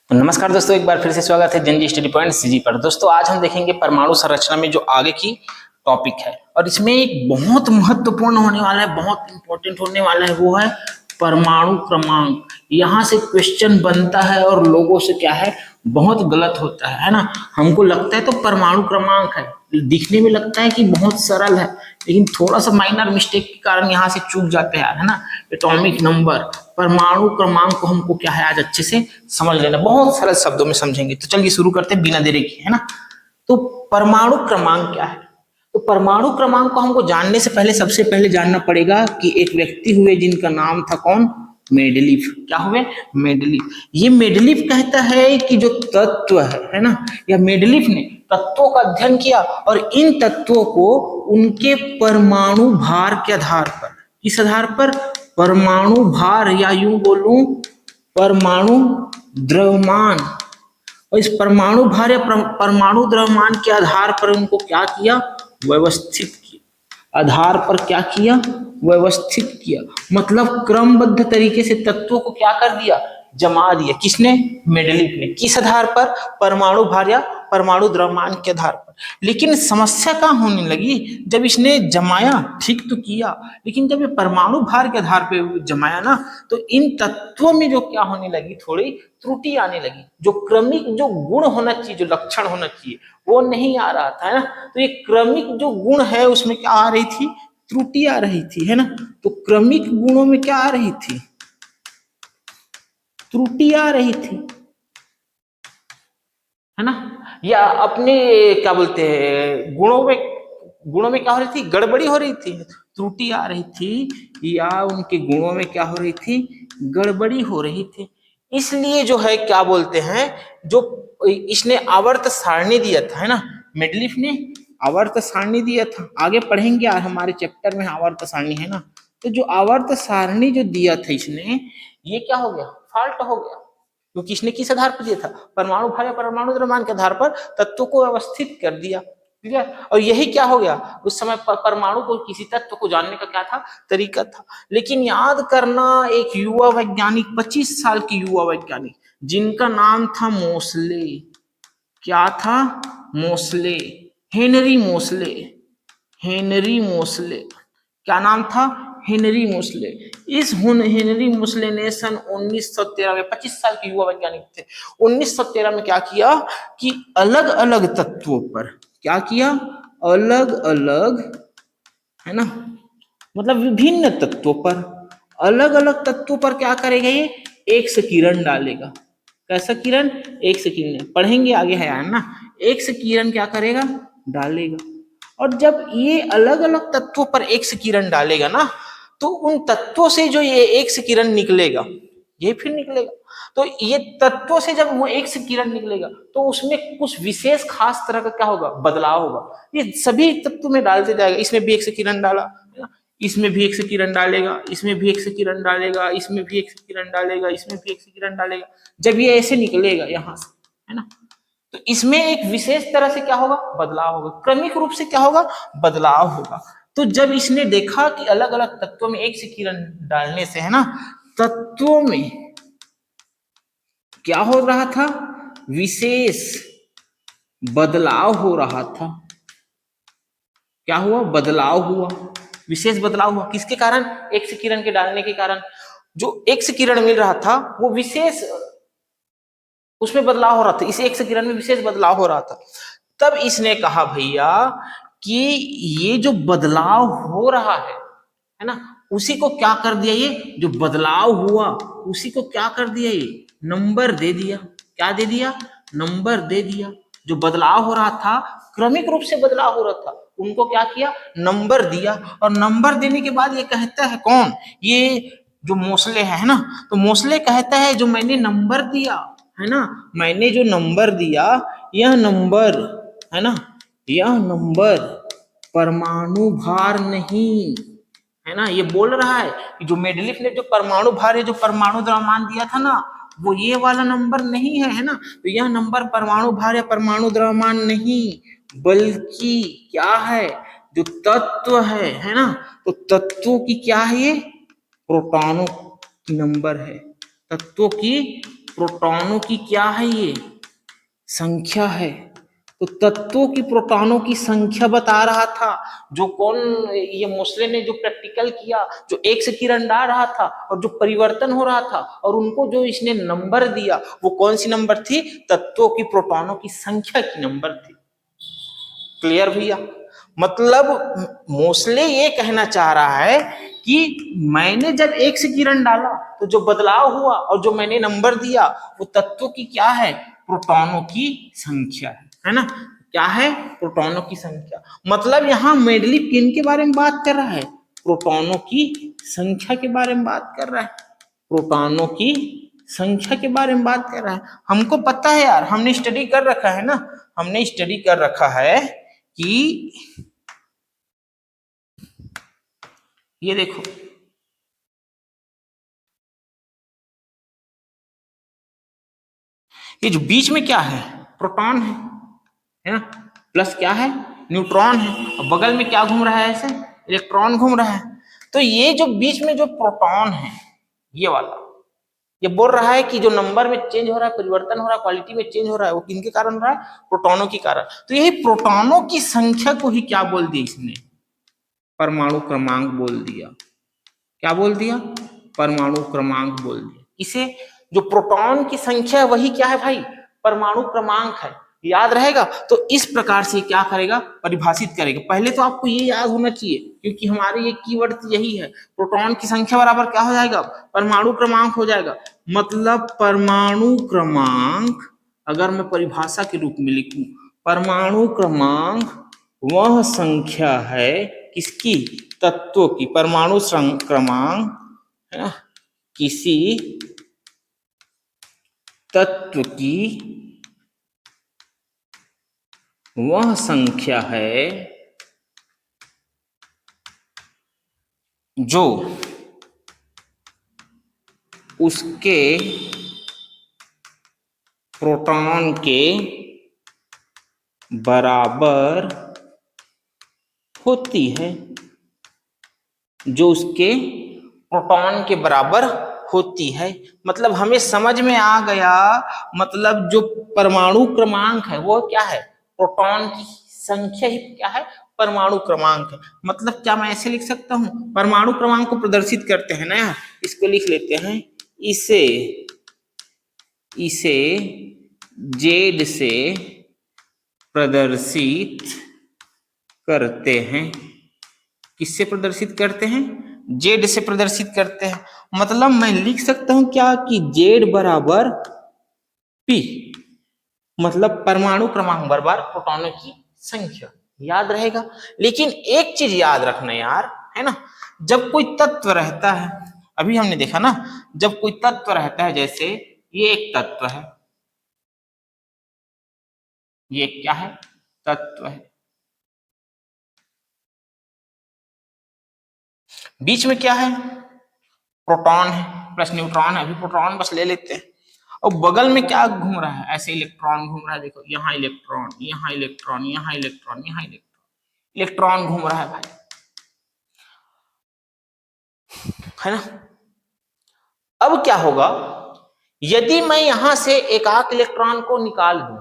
तो नमस्कार दोस्तों, एक बार फिर से स्वागत है जनजी स्टडी पॉइंट सीजी पर। दोस्तों आज हम देखेंगे परमाणु संरचना में जो आगे की टॉपिक है और इसमें एक बहुत महत्वपूर्ण होने वाला है, बहुत इंपॉर्टेंट होने वाला है, वो है परमाणु क्रमांक। यहाँ से क्वेश्चन बनता है और लोगों से क्या है, बहुत गलत होता है ना। हमको लगता है तो परमाणु क्रमांक है, दिखने में लगता है कि बहुत सरल है, लेकिन थोड़ा सा माइनर मिस्टेक के कारण यहाँ से चूक जाते हैं, है ना। एटॉमिक नंबर, परमाणु क्रमांक को हमको क्या है आज अच्छे से समझ लेना, बहुत सरल शब्दों में समझेंगे। तो चलिए शुरू करते हैं बिना देरी के, है ना। तो परमाणु क्रमांक क्या है? तो परमाणु क्रमांक को हमको जानने से पहले सबसे पहले जानना पड़ेगा कि एक व्यक्ति हुए जिनका नाम था कौन? मेंडलीफ। क्या हुए? मेंडलीफ। ये मेंडलीफ कहता है कि जो तत्व है ना, या मेंडलीफ ने तत्वों का अध्ययन किया और इन तत्वों को उनके परमाणु भार के आधार पर, किस आधार पर? परमाणु भार, या यूं बोलूं परमाणु द्रव्यमान। और इस परमाणु भार या परमाणु द्रव्यमान के आधार पर उनको क्या किया? व्यवस्थित किया। आधार पर क्या किया? व्यवस्थित किया। मतलब क्रमबद्ध तरीके से तत्वों को क्या कर दिया? जमा दिया। किसने? मेंडलीफ ने। किस आधार पर? परमाणु भार या परमाणु द्रव्यमान के आधार पर। लेकिन समस्या कहाँ होने लगी? जब इसने जमाया, ठीक तो किया, लेकिन जब ये परमाणु भार के आधार पर जमाया ना, तो इन तत्वों में जो क्या होने लगी, थोड़ी त्रुटि आने लगी। जो क्रमिक जो गुण होना चाहिए, जो लक्षण होना चाहिए, वो नहीं आ रहा था, है ना। तो ये क्रमिक जो गुण है उसमें क्या आ रही थी? त्रुटि आ रही थी, है ना। तो क्रमिक गुणों में क्या आ रही थी? त्रुटि आ रही थी, है ना। या अपने क्या बोलते हैं, गुणों में क्या हो रही थी? गड़बड़ी हो रही थी, त्रुटि आ रही थी, या उनके गुणों में क्या हो रही थी? गड़बड़ी हो रही थी। इसलिए जो है क्या बोलते हैं, जो इसने आवर्त सारणी दिया था, है ना, मेंडलीफ ने आवर्त सारणी दिया था। आगे पढ़ेंगे यार, हमारे चैप्टर में आवर्त सारणी है ना। तो जो आवर्त सारणी जो दिया था इसने, ये क्या हो गया? फॉल्ट हो गया। क्योंकि इसने किस आधार पर दिया था? परमाणु भार या परमाणु द्रव्यमान के आधार पर तत्वों को व्यवस्थित कर दिया। ठीक है। और यही क्या हो गया, उस समय परमाणु को, किसी तत्व को जानने का क्या था? तरीका था। लेकिन याद करना, एक युवा वैज्ञानिक, 25 साल की युवा वैज्ञानिक, जिनका नाम था मोसले। क्या था? मोसले, हेनरी मोसले। हेनरी मोसले, क्या नाम था? हेनरी मोसले। इस हेनरी मोसले ने सन 1913 में, 25 साल के युवा वैज्ञानिक थे, 1913 में क्या किया कि अलग अलग तत्वों पर क्या किया? अलग अलग, है ना, मतलब विभिन्न तत्वों पर, अलग अलग तत्वों पर क्या करेगा? ये एक्स किरण डालेगा। कैसा किरण? एक्स किरण। पढ़ेंगे आगे है ना। एक्स किरण क्या करेगा? डालेगा। और जब ये अलग अलग तत्वों पर एक्स किरण डालेगा ना, तो उन तत्वों से जो ये एक्स किरण निकलेगा, ये फिर निकलेगा। तो ये तत्वों से जब वो एक्स किरण निकलेगा, तो उसमें कुछ विशेष खास तरह का क्या होगा? बदलाव होगा। ये सभी तत्वों में डालते जाएगा। इसमें भी एक्स किरण डाला, इसमें भी एक्स किरण डालेगा, इसमें भी एक्स किरण डालेगा, इसमें भी एक्स किरण डालेगा, इसमें भी एक्स किरण डालेगा। जब ये ऐसे निकलेगा यहां से, है ना, तो इसमें एक विशेष तरह से क्या होगा? बदलाव होगा। क्रमिक रूप से क्या होगा? बदलाव होगा। तो जब इसने देखा कि अलग अलग तत्वों में एक से किरण डालने से, है ना, तत्वों में क्या हो रहा था? विशेष बदलाव हो रहा था। क्या हुआ? बदलाव हुआ, विशेष बदलाव हुआ। किसके कारण? एक्स किरण के डालने के कारण। जो एक्स किरण मिल रहा था वो विशेष, उसमें बदलाव हो रहा था, इस एक्स किरण में विशेष बदलाव हो रहा था। तब इसने कहा भैया कि ये जो बदलाव हो रहा है ना, उसी को क्या कर दिया? ये जो बदलाव हुआ उसी को क्या कर दिया? ये नंबर दे दिया। क्या दे दिया? नंबर दे दिया। जो बदलाव हो रहा था, क्रमिक रूप से बदलाव हो रहा था, उनको क्या किया? नंबर दिया। और नंबर देने के बाद ये कहता है कौन? ये जो मोसले है ना, तो मोसले कहता है जो मैंने नंबर दिया, है ना, मैंने जो नंबर दिया, यह नंबर, है ना, यह नंबर परमाणु भार नहीं, है ना। ये बोल रहा है कि जो मेंडलीफ ने जो परमाणु भार है, जो परमाणु द्रव्यमान दिया था ना, वो ये वाला नंबर नहीं है, है ना। तो यह नंबर परमाणु भार या परमाणु द्रव्यमान नहीं, बल्कि क्या है? जो तत्व है ना, तो तत्वों की क्या है? ये प्रोटॉनों की नंबर है। तत्वों की प्रोटॉनों की क्या है, ये संख्या है। तो तत्वों की प्रोटॉनों की संख्या बता रहा था। जो कौन, ये मोस्ले ने जो प्रैक्टिकल किया, जो एक से किरण डाल रहा था और जो परिवर्तन हो रहा था, और उनको जो इसने नंबर दिया, वो कौन सी नंबर थी? तत्वों की प्रोटॉनों की संख्या की नंबर थी। क्लियर भैया? मतलब मोस्ले ये कहना चाह रहा है कि मैंने जब एक से किरण डाला तो जो बदलाव हुआ और जो मैंने नंबर दिया वो तत्वों की क्या है? प्रोटॉनों की संख्या है ना? क्या है? प्रोटॉनों की संख्या। मतलब यहां मेंडलीव किन के बारे में बात कर रहा है? प्रोटॉनों की संख्या के बारे में बात कर रहा है। प्रोटॉनों की संख्या के बारे में बात कर रहा है। हमको पता है यार, हमने स्टडी कर रखा है ना, हमने स्टडी कर रखा है कि ये देखो, ये जो बीच में क्या है? प्रोटॉन है ना? प्लस क्या है? न्यूट्रॉन है। और बगल में क्या घूम रहा है? ऐसे इलेक्ट्रॉन घूम रहा है। तो ये जो बीच में जो प्रोटॉन है, ये वाला, ये बोल रहा है कि जो नंबर में चेंज हो रहा है, परिवर्तन हो रहा है, क्वालिटी में चेंज हो रहा है, वो किनके कारण हो रहा है? प्रोटॉनों के कारण। तो यही प्रोटॉनों की संख्या को ही क्या बोल दिया इसने? परमाणु क्रमांक बोल दिया। क्या बोल दिया? परमाणु क्रमांक बोल दिया। इसे जो प्रोटॉन की संख्या है वही क्या है भाई? परमाणु क्रमांक है। याद रहेगा? तो इस प्रकार से क्या करेगा? परिभाषित करेगा। पहले तो आपको ये याद होना चाहिए, क्योंकि हमारे ये कीवर्ड यही है। प्रोटॉन की संख्या बराबर क्या हो जाएगा? परमाणु क्रमांक हो जाएगा। मतलब परमाणु क्रमांक, अगर मैं परिभाषा के रूप में लिखूं, परमाणु क्रमांक वह संख्या है किसकी? तत्वों की। परमाणु क्रमांक है ना, किसी तत्व की वह संख्या है जो उसके प्रोटॉन के बराबर होती है। जो उसके प्रोटॉन के बराबर होती है। मतलब हमें समझ में आ गया, मतलब जो परमाणु क्रमांक है वो क्या है? प्रोटॉन की संख्या ही क्या है? परमाणु क्रमांक है। मतलब क्या मैं ऐसे लिख सकता हूं? परमाणु क्रमांक को प्रदर्शित करते हैं ना, इसको लिख लेते हैं, इसे इसे जेड से प्रदर्शित करते हैं। किससे प्रदर्शित करते हैं? जेड से प्रदर्शित करते हैं। मतलब मैं लिख सकता हूं क्या कि जेड बराबर पी, मतलब परमाणु क्रमांक बराबर प्रोटॉनों की संख्या। याद रहेगा? लेकिन एक चीज याद रखना यार, है ना, जब कोई तत्व रहता है, अभी हमने देखा ना, जब कोई तत्व रहता है, जैसे ये एक तत्व है, ये क्या है? तत्व है। बीच में क्या है? प्रोटॉन है प्लस न्यूट्रॉन है। अभी प्रोटॉन बस ले लेते हैं। और बगल में क्या घूम रहा है? ऐसे इलेक्ट्रॉन घूम रहा है। देखो, यहाँ इलेक्ट्रॉन, यहाँ इलेक्ट्रॉन, यहाँ इलेक्ट्रॉन, यहाँ इलेक्ट्रॉन, इलेक्ट्रॉन घूम रहा है भाई, है ना? अब क्या होगा यदि मैं यहां से एक आध इलेक्ट्रॉन को निकाल दूं,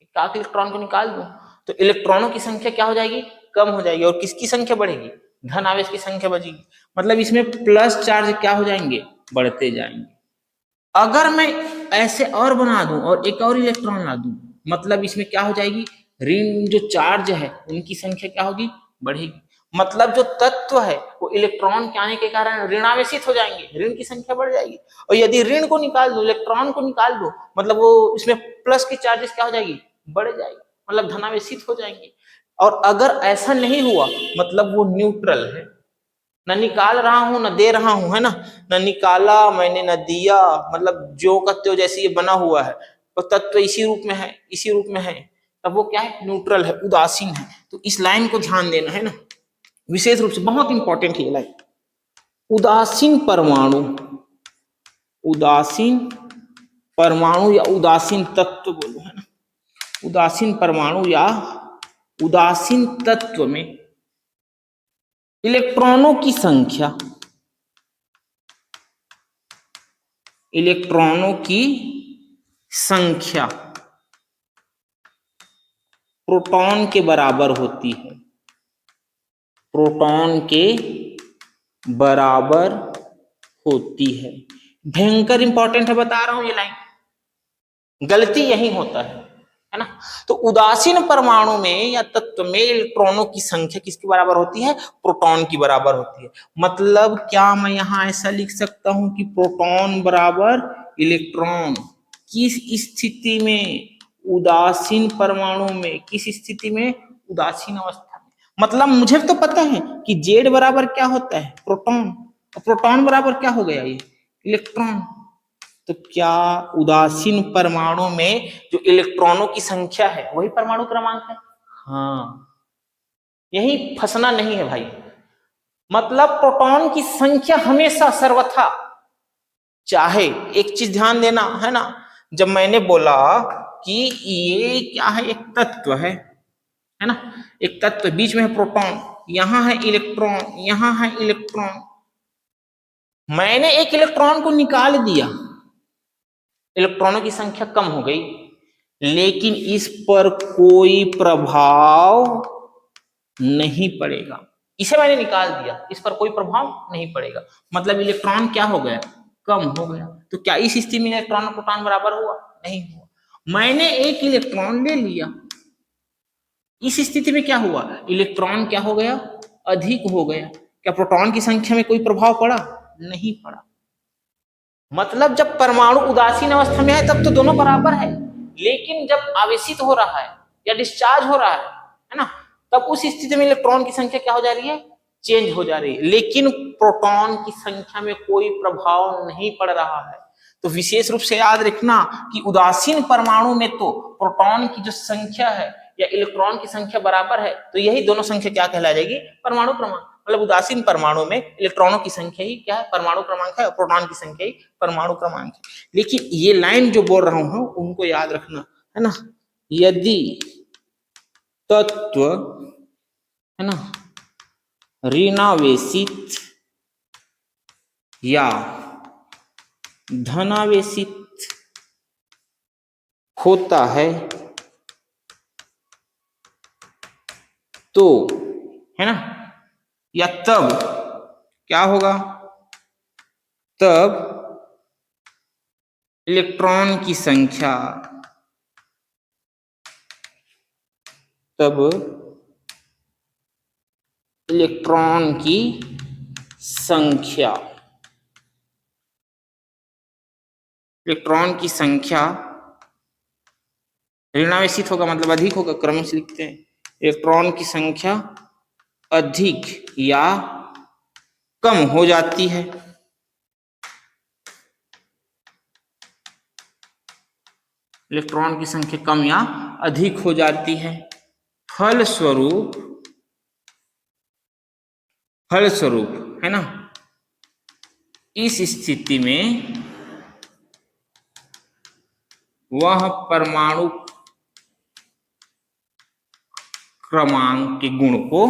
एक आध इलेक्ट्रॉन को निकाल दूं, तो इलेक्ट्रॉनों की संख्या क्या हो जाएगी? कम हो जाएगी। और किसकी संख्या बढ़ेगी? धन आवेश की संख्या बढ़ेगी। मतलब इसमें प्लस चार्ज क्या हो जाएंगे? बढ़ते जाएंगे। अगर मैं ऐसे और बना दूं और एक और इलेक्ट्रॉन ला दूं, मतलब इसमें क्या हो जाएगी? ऋण जो चार्ज है उनकी संख्या क्या होगी? बढ़ेगी। मतलब जो तत्व है वो इलेक्ट्रॉन के आने के कारण ऋणावेशित हो जाएंगे, ऋण की संख्या बढ़ जाएगी। और यदि ऋण को निकाल दो, इलेक्ट्रॉन को निकाल दो, मतलब वो इसमें प्लस की चार्जेस क्या हो जाएगी? बढ़ जाएगी, मतलब धनावेशित हो जाएंगे। और अगर ऐसा नहीं हुआ, मतलब वो न्यूट्रल है, न निकाल रहा हूं न दे रहा हूं, है ना, न निकाला मैंने न दिया, मतलब जो का त्यों जैसे ये बना हुआ है, तो तत्व इसी रूप में है, इसी रूप में है, तब वो क्या है? न्यूट्रल है, उदासीन है। तो इस लाइन को ध्यान देना है ना, विशेष रूप से बहुत इंपॉर्टेंट है ये लाइन। उदासीन परमाणु, उदासीन परमाणु या उदासीन तत्व बोलो, है ना, उदासीन परमाणु या उदासीन तत्व में इलेक्ट्रॉनों की संख्या इलेक्ट्रॉनों की संख्या प्रोटॉन के बराबर होती है, प्रोटॉन के बराबर होती है। भयंकर इंपॉर्टेंट है, बता रहा हूं ये लाइन, गलती यही होता है ना। तो उदासीन परमाणु में या तत्व में इलेक्ट्रॉनों की संख्या किसके बराबर होती है? प्रोटॉन की बराबर होती है। मतलब क्या मैं यहां ऐसा लिख सकता हूं कि प्रोटॉन बराबर इलेक्ट्रॉन? किस स्थिति में? उदासीन परमाणु में। किस स्थिति में? उदासीन अवस्था में। मतलब मुझे तो पता है कि जेड बराबर क्या होता है? प्रोटॉन। प्रोटॉन बराबर क्या हो गया? ये इलेक्ट्रॉन। तो क्या उदासीन परमाणु में जो इलेक्ट्रॉनों की संख्या है वही परमाणु क्रमांक है? हाँ, यही फंसना नहीं है भाई। मतलब प्रोटॉन की संख्या हमेशा सर्वथा, चाहे एक चीज ध्यान देना है ना, जब मैंने बोला कि ये क्या है, एक तत्व है ना, एक तत्व, बीच में है प्रोटॉन, यहां है इलेक्ट्रॉन, यहां है इलेक्ट्रॉन, मैंने एक इलेक्ट्रॉन को निकाल दिया, इलेक्ट्रॉनों की संख्या कम हो गई, लेकिन इस पर कोई प्रभाव नहीं पड़ेगा। इसे मैंने निकाल दिया, इस पर कोई प्रभाव नहीं पड़ेगा, मतलब इलेक्ट्रॉन क्या हो गया? कम हो गया। तो क्या इस स्थिति में इलेक्ट्रॉन और प्रोटॉन बराबर हुआ? नहीं हुआ। मैंने एक इलेक्ट्रॉन ले लिया, इस स्थिति में क्या हुआ? इलेक्ट्रॉन क्या हो गया? अधिक हो गया। क्या प्रोटॉन की संख्या में कोई प्रभाव पड़ा? नहीं पड़ा। मतलब जब परमाणु उदासीन अवस्था में है तब तो दोनों बराबर है, लेकिन जब आवेशित हो रहा है या डिस्चार्ज हो रहा है ना, तब उस स्थिति में इलेक्ट्रॉन की संख्या क्या हो जा रही है? चेंज हो जा रही है, लेकिन प्रोटॉन की संख्या में कोई प्रभाव नहीं पड़ रहा है। तो विशेष रूप से याद रखना कि उदासीन परमाणु में तो प्रोटॉन की जो संख्या है या इलेक्ट्रॉन की संख्या बराबर है, तो यही दोनों संख्या क्या कहला जाएगी? परमाणु क्रमांक। मतलब उदासीन परमाणु में इलेक्ट्रॉनों की संख्या ही क्या है? परमाणु क्रमांक है, और प्रोटॉन की संख्या ही परमाणु क्रमांक है। लेकिन ये लाइन जो बोल रहा हूं उनको याद रखना है ना। यदि तत्व है ना ऋणावेशित या धनावेशित होता है तो है ना, या तब क्या होगा? तब इलेक्ट्रॉन की संख्या, तब इलेक्ट्रॉन की संख्या, इलेक्ट्रॉन की संख्या ऋणावेशित होगा, मतलब अधिक होगा, क्रम से लिखते हैं, इलेक्ट्रॉन की संख्या अधिक या कम हो जाती है। इलेक्ट्रॉन की संख्या कम या अधिक हो जाती है। फलस्वरूप है ना, इस स्थिति में वह परमाणु क्रमांक के गुण को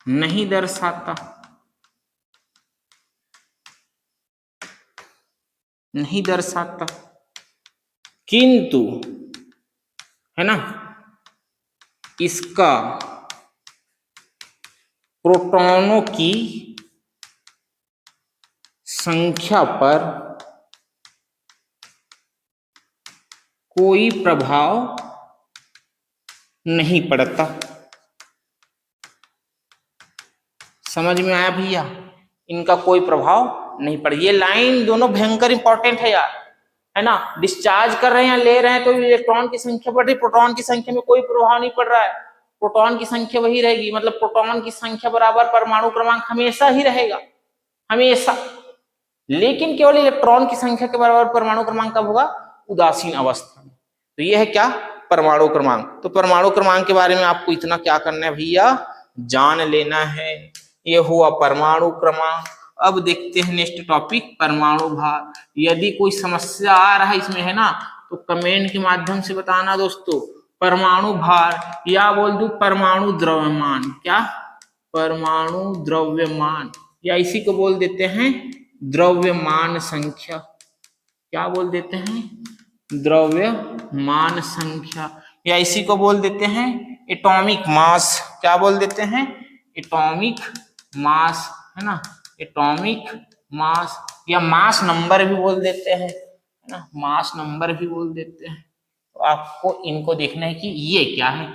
नहीं दर्शाता, नहीं दर्शाता, किंतु है ना इसका प्रोटॉनों की संख्या पर कोई प्रभाव नहीं पड़ता। समझ में आया भैया? इनका कोई प्रभाव नहीं पड़ा। ये लाइन दोनों भयंकर इंपॉर्टेंट है यार, है ना। डिस्चार्ज कर रहे हैं, ले रहे हैं, तो इलेक्ट्रॉन की संख्या बढ़ रही, प्रोटॉन की संख्या में कोई प्रभाव नहीं पड़ रहा है, प्रोटॉन की संख्या वही रहेगी। मतलब प्रोटॉन की संख्या बराबर परमाणु क्रमांक हमेशा ही रहेगा, हमेशा। लेकिन केवल इलेक्ट्रॉन की संख्या के बराबर परमाणु क्रमांक कब होगा? उदासीन अवस्था में। तो यह है क्या? परमाणु क्रमांक। तो परमाणु क्रमांक के बारे में आपको इतना क्या करना है भैया? जान लेना है। यह हुआ परमाणु क्रमांक। अब देखते हैं नेक्स्ट टॉपिक, परमाणु भार। यदि कोई समस्या आ रहा है इसमें है ना, तो कमेंट के माध्यम से बताना दोस्तों। परमाणु भार या बोल दूं परमाणु द्रव्यमान, क्या परमाणु द्रव्यमान, या इसी को बोल देते हैं द्रव्यमान संख्या। क्या बोल देते हैं? द्रव्यमान संख्या, या इसी को बोल देते हैं एटॉमिक मास। क्या बोल देते हैं? एटॉमिक मास, है ना, एटॉमिक मास, या मास नंबर भी बोल देते हैं, है ना, मास नंबर भी बोल देते हैं। तो आपको इनको देखना है कि ये क्या है,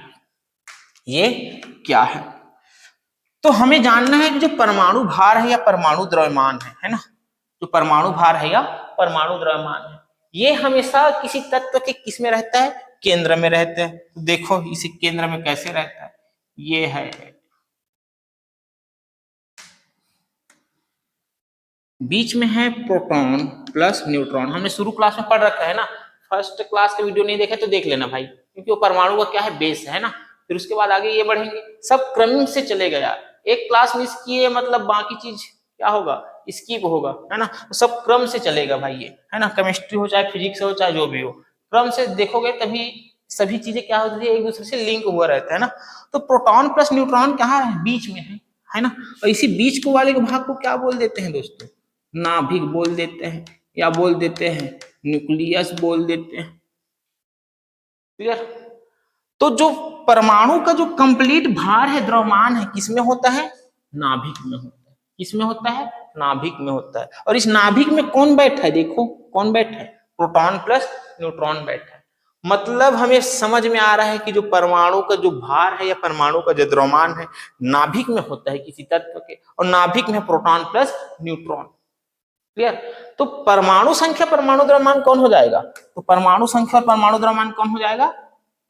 ये क्या है। तो हमें जानना है कि जो परमाणु भार है या परमाणु द्रव्यमान है ना, जो परमाणु भार है या परमाणु द्रव्यमान है, ये हमेशा किसी तत्व के किस में रहता है? केंद्र में रहते हैं। तो देखो इसी केंद्र में कैसे रहता है, ये है, बीच में है प्रोटॉन प्लस न्यूट्रॉन। हमने शुरू क्लास में पढ़ रखा है ना, फर्स्ट क्लास का वीडियो नहीं देखा तो देख लेना भाई, क्योंकि वो परमाणु का क्या है, बेस है ना। फिर उसके बाद आगे ये बढ़ेंगे, सब क्रम से चलेगा यार। एक क्लास मिस किए मतलब बाकी चीज क्या होगा, स्किप होगा, है ना। तो सब क्रम से चलेगा भाई ये, है ना, केमिस्ट्री हो चाहे फिजिक्स हो चाहे जो भी हो, क्रम से देखोगे तभी सभी चीजें क्या होती है, एक दूसरे से लिंक हुआ रहता है ना। तो प्रोटॉन प्लस न्यूट्रॉन कहाँ है? बीच में है ना। और इसी बीच को वाले के भाग को क्या बोल देते हैं दोस्तों? नाभिक बोल देते हैं, या बोल देते हैं न्यूक्लियस बोल देते हैं। क्लियर? तो जो परमाणु का जो कंप्लीट भार है, द्रव्यमान है, किसमें होता है? नाभिक में होता है। किसमें होता है? नाभिक में होता है। और इस नाभिक में कौन बैठा है? देखो कौन बैठा है? प्रोटॉन प्लस न्यूट्रॉन बैठा है। मतलब हमें समझ में आ रहा है कि जो परमाणु का जो भार है या परमाणु का जो द्रव्यमान है, नाभिक में होता है किसी तत्व के, और नाभिक में प्रोटॉन प्लस न्यूट्रॉन। क्लियर? तो परमाणु संख्या परमाणु द्रव्यमान कौन हो जाएगा? तो परमाणु संख्या और परमाणु द्रव्यमान कौन हो जाएगा?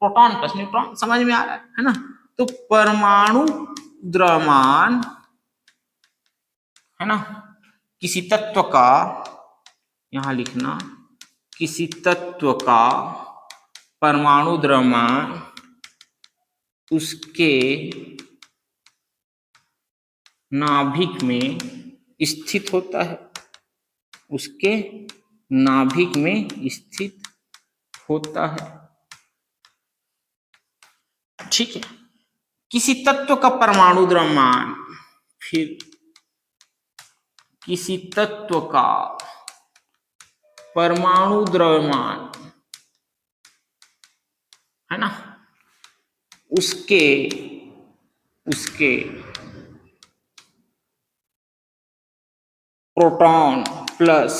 Proton plus neutron. समझ में आ रहा है ना? तो परमाणु द्रव्यमान, है ना, किसी तत्व का, यहां लिखना, किसी तत्व का परमाणु द्रव्यमान उसके नाभिक में स्थित होता है, उसके नाभिक में स्थित होता है। ठीक है। किसी तत्व का परमाणु द्रव्यमान, फिर किसी तत्व का परमाणु द्रव्यमान, है ना, उसके प्रोटॉन प्लस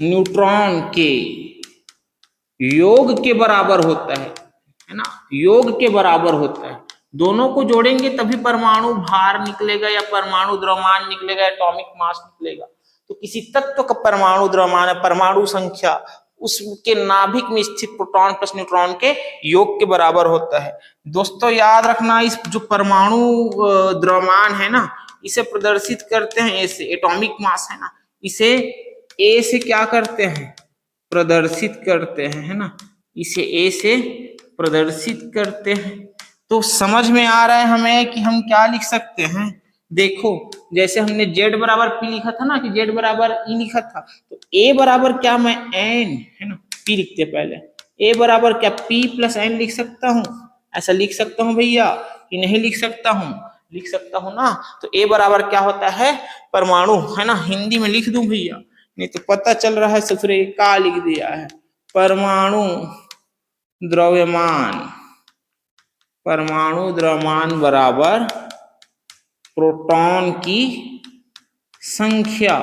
न्यूट्रॉन के योग के बराबर होता है ना, योग के बराबर होता है। दोनों को जोड़ेंगे तभी परमाणु भार निकलेगा या परमाणु द्रव्यमान निकलेगा, एटॉमिक मास निकलेगा। तो किसी तत्व का परमाणु द्रव्यमान है, परमाणु संख्या उसके नाभिक में स्थित प्रोटॉन प्लस न्यूट्रॉन के योग के बराबर होता है। दोस्तों याद रखना, इस जो परमाणु द्रव्यमान है ना, इसे प्रदर्शित करते हैं ऐसे, एटॉमिक मास है ना, इसे ए से क्या करते हैं? प्रदर्शित करते हैं, है ना, इसे ए से प्रदर्शित करते हैं। तो समझ में आ रहा है हमें कि हम क्या लिख सकते हैं। देखो जैसे हमने z बराबर p लिखा था ना, कि z बराबर e लिखा था, तो a बराबर क्या, मैं n, है ना, p लिखते पहले, a बराबर क्या p प्लस n लिख सकता हूँ। ऐसा लिख सकता हूँ भैया कि नहीं लिख सकता हूँ? लिख सकता हूँ ना। तो a बराबर क्या होता है? परमाणु, है ना, हिंदी में लिख दूं भैया, नहीं तो पता चल रहा है ससुरे का लिख दिया है। परमाणु द्रव्यमान, परमाणु द्रव्यमान बराबर प्रोटॉन की संख्या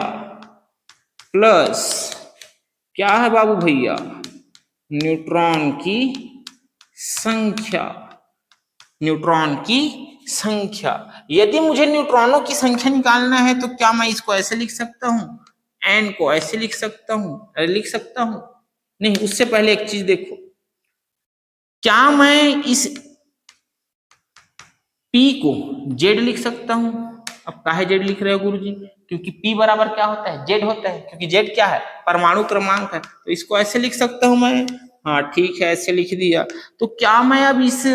प्लस क्या है बाबू भैया? न्यूट्रॉन की संख्या, न्यूट्रॉन की संख्या। यदि मुझे न्यूट्रॉनों की संख्या निकालना है तो क्या मैं इसको ऐसे लिख सकता हूं? n को ऐसे लिख सकता हूं? लिख सकता हूं? नहीं, उससे पहले एक चीज देखो, क्या मैं इस p को z लिख सकता हूं? अब काहे z लिख रहे हो गुरुजी? क्योंकि p बराबर क्या होता है? z होता है, क्योंकि z क्या है? परमाणु क्रमांक है। तो इसको ऐसे लिख सकता हूं मैं? हाँ ठीक है, ऐसे लिख दिया। तो क्या मैं अब इस,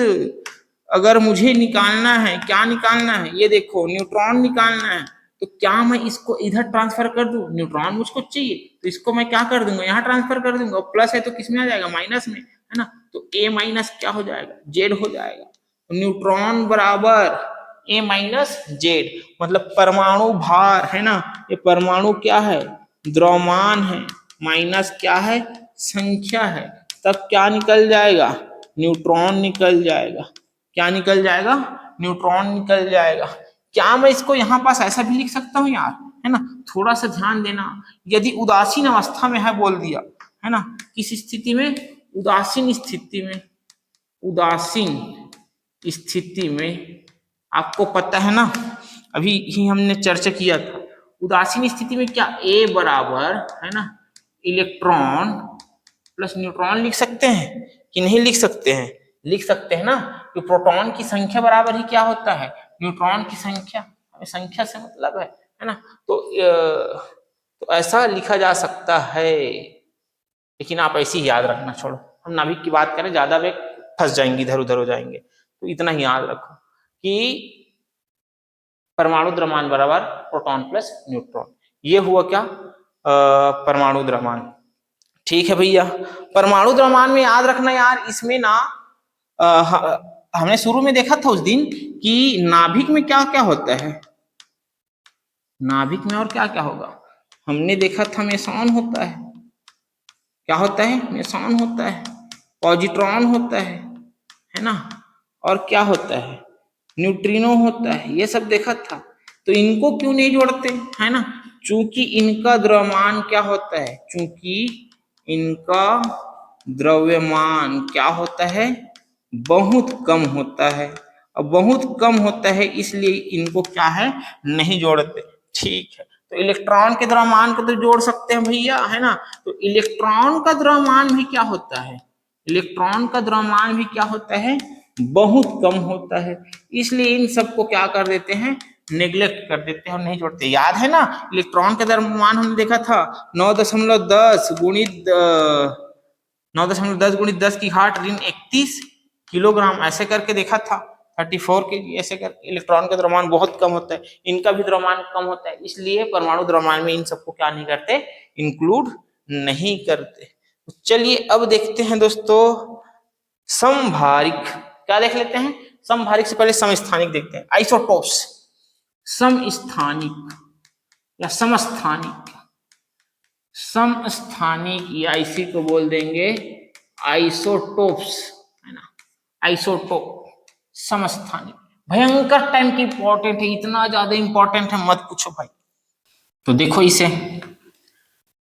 अगर मुझे निकालना है, क्या निकालना है, ये देखो न्यूट्रॉन निकालना है, तो क्या मैं इसको इधर ट्रांसफर कर दूं? न्यूट्रॉन मुझको चाहिए तो इसको मैं क्या कर दूंगा? यहाँ ट्रांसफर कर दूंगा। प्लस है तो किसमें आ जाएगा? माइनस में, है ना। तो a माइनस क्या हो जाएगा? z हो जाएगा। न्यूट्रॉन बराबर A माइनस जेड, मतलब परमाणु भार है ना, ये परमाणु क्या है, द्रव्यमान है, माइनस क्या है, संख्या है, तब क्या निकल जाएगा, न्यूट्रॉन निकल जाएगा। क्या निकल जाएगा, न्यूट्रॉन निकल जाएगा। क्या मैं इसको यहाँ पास ऐसा भी लिख सकता हूँ यार, है ना, थोड़ा सा ध्यान देना। यदि उदासीन अवस्था में है बोल दिया, है ना, किस स्थिति में, उदासीन स्थिति में, उदासीन स्थिति में, आपको पता है ना, अभी ही हमने चर्चा किया था, उदासीन स्थिति में क्या ए बराबर है ना इलेक्ट्रॉन प्लस न्यूट्रॉन लिख सकते हैं कि नहीं लिख सकते हैं, लिख सकते हैं ना, कि प्रोटॉन की संख्या बराबर ही क्या होता है, न्यूट्रॉन की संख्या, हमें संख्या से मतलब है ना, तो ऐसा लिखा जा सकता है। लेकिन आप ऐसे ही याद रखना, छोड़ो, हम नाभिक की बात करें ज्यादा वे फंस जाएंगे, इधर उधर हो जाएंगे, तो इतना ही याद रखो कि परमाणु द्रव्यमान बराबर प्रोटॉन प्लस न्यूट्रॉन। ये हुआ क्या, परमाणु द्रव्यमान। ठीक है भैया, परमाणु द्रव्यमान में याद रखना यार, इसमें ना हमने शुरू में देखा था उस दिन कि नाभिक में क्या क्या होता है, नाभिक में और क्या क्या होगा, हमने देखा था मेसॉन होता है, क्या होता है, मेसॉन होता है, पॉजिट्रॉन होता है ना, और क्या होता है, न्यूट्रिनो होता है, ये सब देखा था। तो इनको क्यों नहीं जोड़ते, है ना, चूंकि इनका द्रव्यमान क्या होता है, चूंकि इनका द्रव्यमान क्या होता है, बहुत कम होता है, और बहुत कम होता है इसलिए इनको क्या है, नहीं जोड़ते। ठीक है, तो इलेक्ट्रॉन के द्रव्यमान को तो जोड़ सकते हैं भैया, है ना, तो इलेक्ट्रॉन का द्रव्यमान भी क्या होता है, इलेक्ट्रॉन का द्रव्यमान भी क्या होता है, बहुत कम होता है, इसलिए इन सबको क्या कर देते हैं, नेग्लेक्ट कर देते हैं और नहीं जोड़ते। याद है ना, इलेक्ट्रॉन का द्रव्यमान हमने देखा था 9.10 गुणित 9.10 गुणित 10 की घात ऋण 31 किलोग्राम, ऐसे करके देखा था, 34 केजी, ऐसे करके। इलेक्ट्रॉन का द्रव्यमान बहुत कम होता है, इनका भी द्रव्यमान कम होता है, इसलिए परमाणु द्रव्यमान में इन सबको क्या नहीं करते, इंक्लूड नहीं करते। चलिए अब देखते हैं दोस्तों समभारिक, क्या देख लेते हैं, समभारिक से पहले समस्थानिक देखते हैं, आइसोटोप्स, समस्थानिक या समस्थानिक, समस्थानिक या इसी को बोल देंगे आइसोटोप्स, है ना, आइसोटोप, समस्थानिक, भयंकर टाइम की इंपॉर्टेंट है, इतना ज्यादा इंपॉर्टेंट है मत पूछो भाई। तो देखो इसे,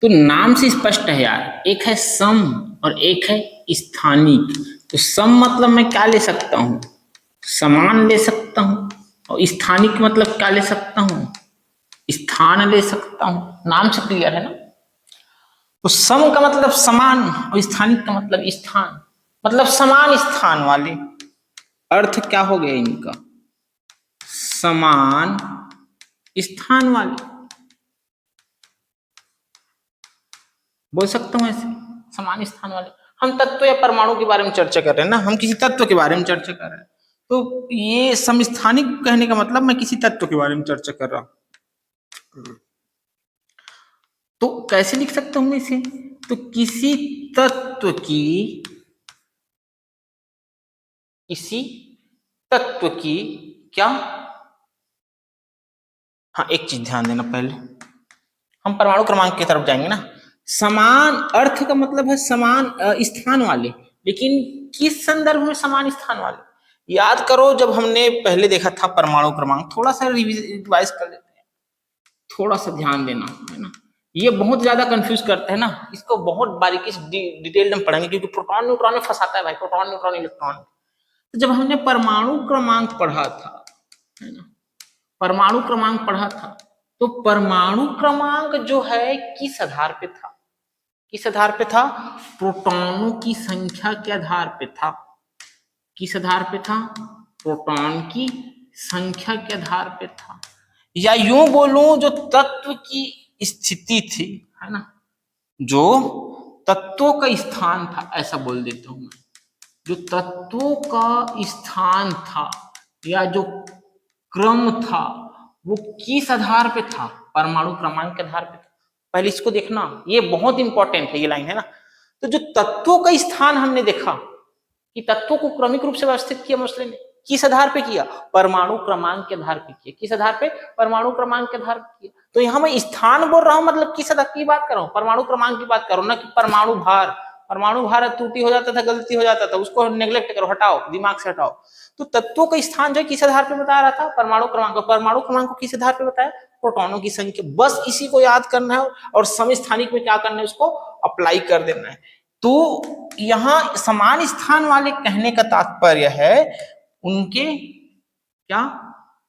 तो नाम से स्पष्ट है यार, एक है सम और एक है स्थानिक। तो सम मतलब मैं क्या ले सकता हूं, समान ले सकता हूं, और स्थानिक मतलब क्या ले सकता हूं, स्थान ले सकता हूं। नाम से क्लियर है ना। तो सम का मतलब समान और स्थानिक का मतलब स्थान, मतलब समान स्थान वाले। अर्थ क्या हो गया इनका, समान स्थान वाले, बोल सकता हूं ऐसे, समान स्थान वाले। हम तत्व या परमाणु के बारे में चर्चा कर रहे हैं ना, हम किसी तत्व के बारे में चर्चा कर रहे हैं, तो ये समस्थानिक कहने का मतलब मैं किसी तत्व के बारे में चर्चा कर रहा हूं। तो कैसे लिख सकता हूं मैं इसे, तो किसी तत्व की, किसी तत्व की क्या, हाँ एक चीज ध्यान देना, पहले हम परमाणु क्रमांक की तरफ जाएंगे ना। समान अर्थ का मतलब है समान स्थान वाले, लेकिन किस संदर्भ में समान स्थान वाले, याद करो जब हमने पहले देखा था परमाणु क्रमांक, थोड़ा सा रिवाइज कर लेते हैं, थोड़ा सा ध्यान देना, है ना, ये बहुत ज्यादा कंफ्यूज करते हैं ना, इसको बहुत बारीकी से डिटेल में पढ़ेंगे, क्योंकि प्रोटॉन न्यूट्रॉन में फंसाता है भाई, प्रोटॉन न्यूट्रॉन इलेक्ट्रॉन। तो जब हमने परमाणु क्रमांक पढ़ा था, है ना, परमाणु क्रमांक पढ़ा था, तो परमाणु क्रमांक जो है किस आधार पे था, किस आधार पे था, प्रोटॉनों की संख्या के आधार पे था। किस आधार पे था, प्रोटॉन की संख्या के आधार पे था, या यूं बोलूं जो तत्व की स्थिति थी, है ना, जो तत्वों का स्थान था, ऐसा बोल देता हूं मैं, जो तत्वों का स्थान था या जो क्रम था, वो किस आधार पे था, परमाणु क्रमांक के आधार पे था। पहले इसको देखना, ये बहुत इंपॉर्टेंट है, ये लाइन है ना। तो जो तत्वों का स्थान हमने देखा कि तत्वों को क्रमिक रूप से व्यवस्थित किया मसले ने, किस आधार पे किया? परमाणु क्रमांक के आधार पे किया। किस आधार पे? परमाणु क्रमांक के आधार पे किया। तो यहाँ मैं स्थान बोल रहा हूँ, मतलब किस आधार की बात कर रहा हूँ? परमाणु क्रमांक की बात कर रहा हूँ, ना कि परमाणु भार। परमाणु भार त्रुटि हो जाता था, गलती हो जाता था, उसको नेग्लेक्ट करो, हटाओ, दिमाग से हटाओ। तो तत्वों का स्थान जो है किस आधार पे बता रहा था? परमाणु क्रमांक। परमाणु क्रमांक को किस आधार पे बताया? प्रोटॉनों की संख्या। बस इसी को याद करना है और समस्थानिक में क्या करना है? उसको अप्लाई कर देना है। तो यहाँ समान स्थान वाले कहने का तात्पर्य है उनके क्या?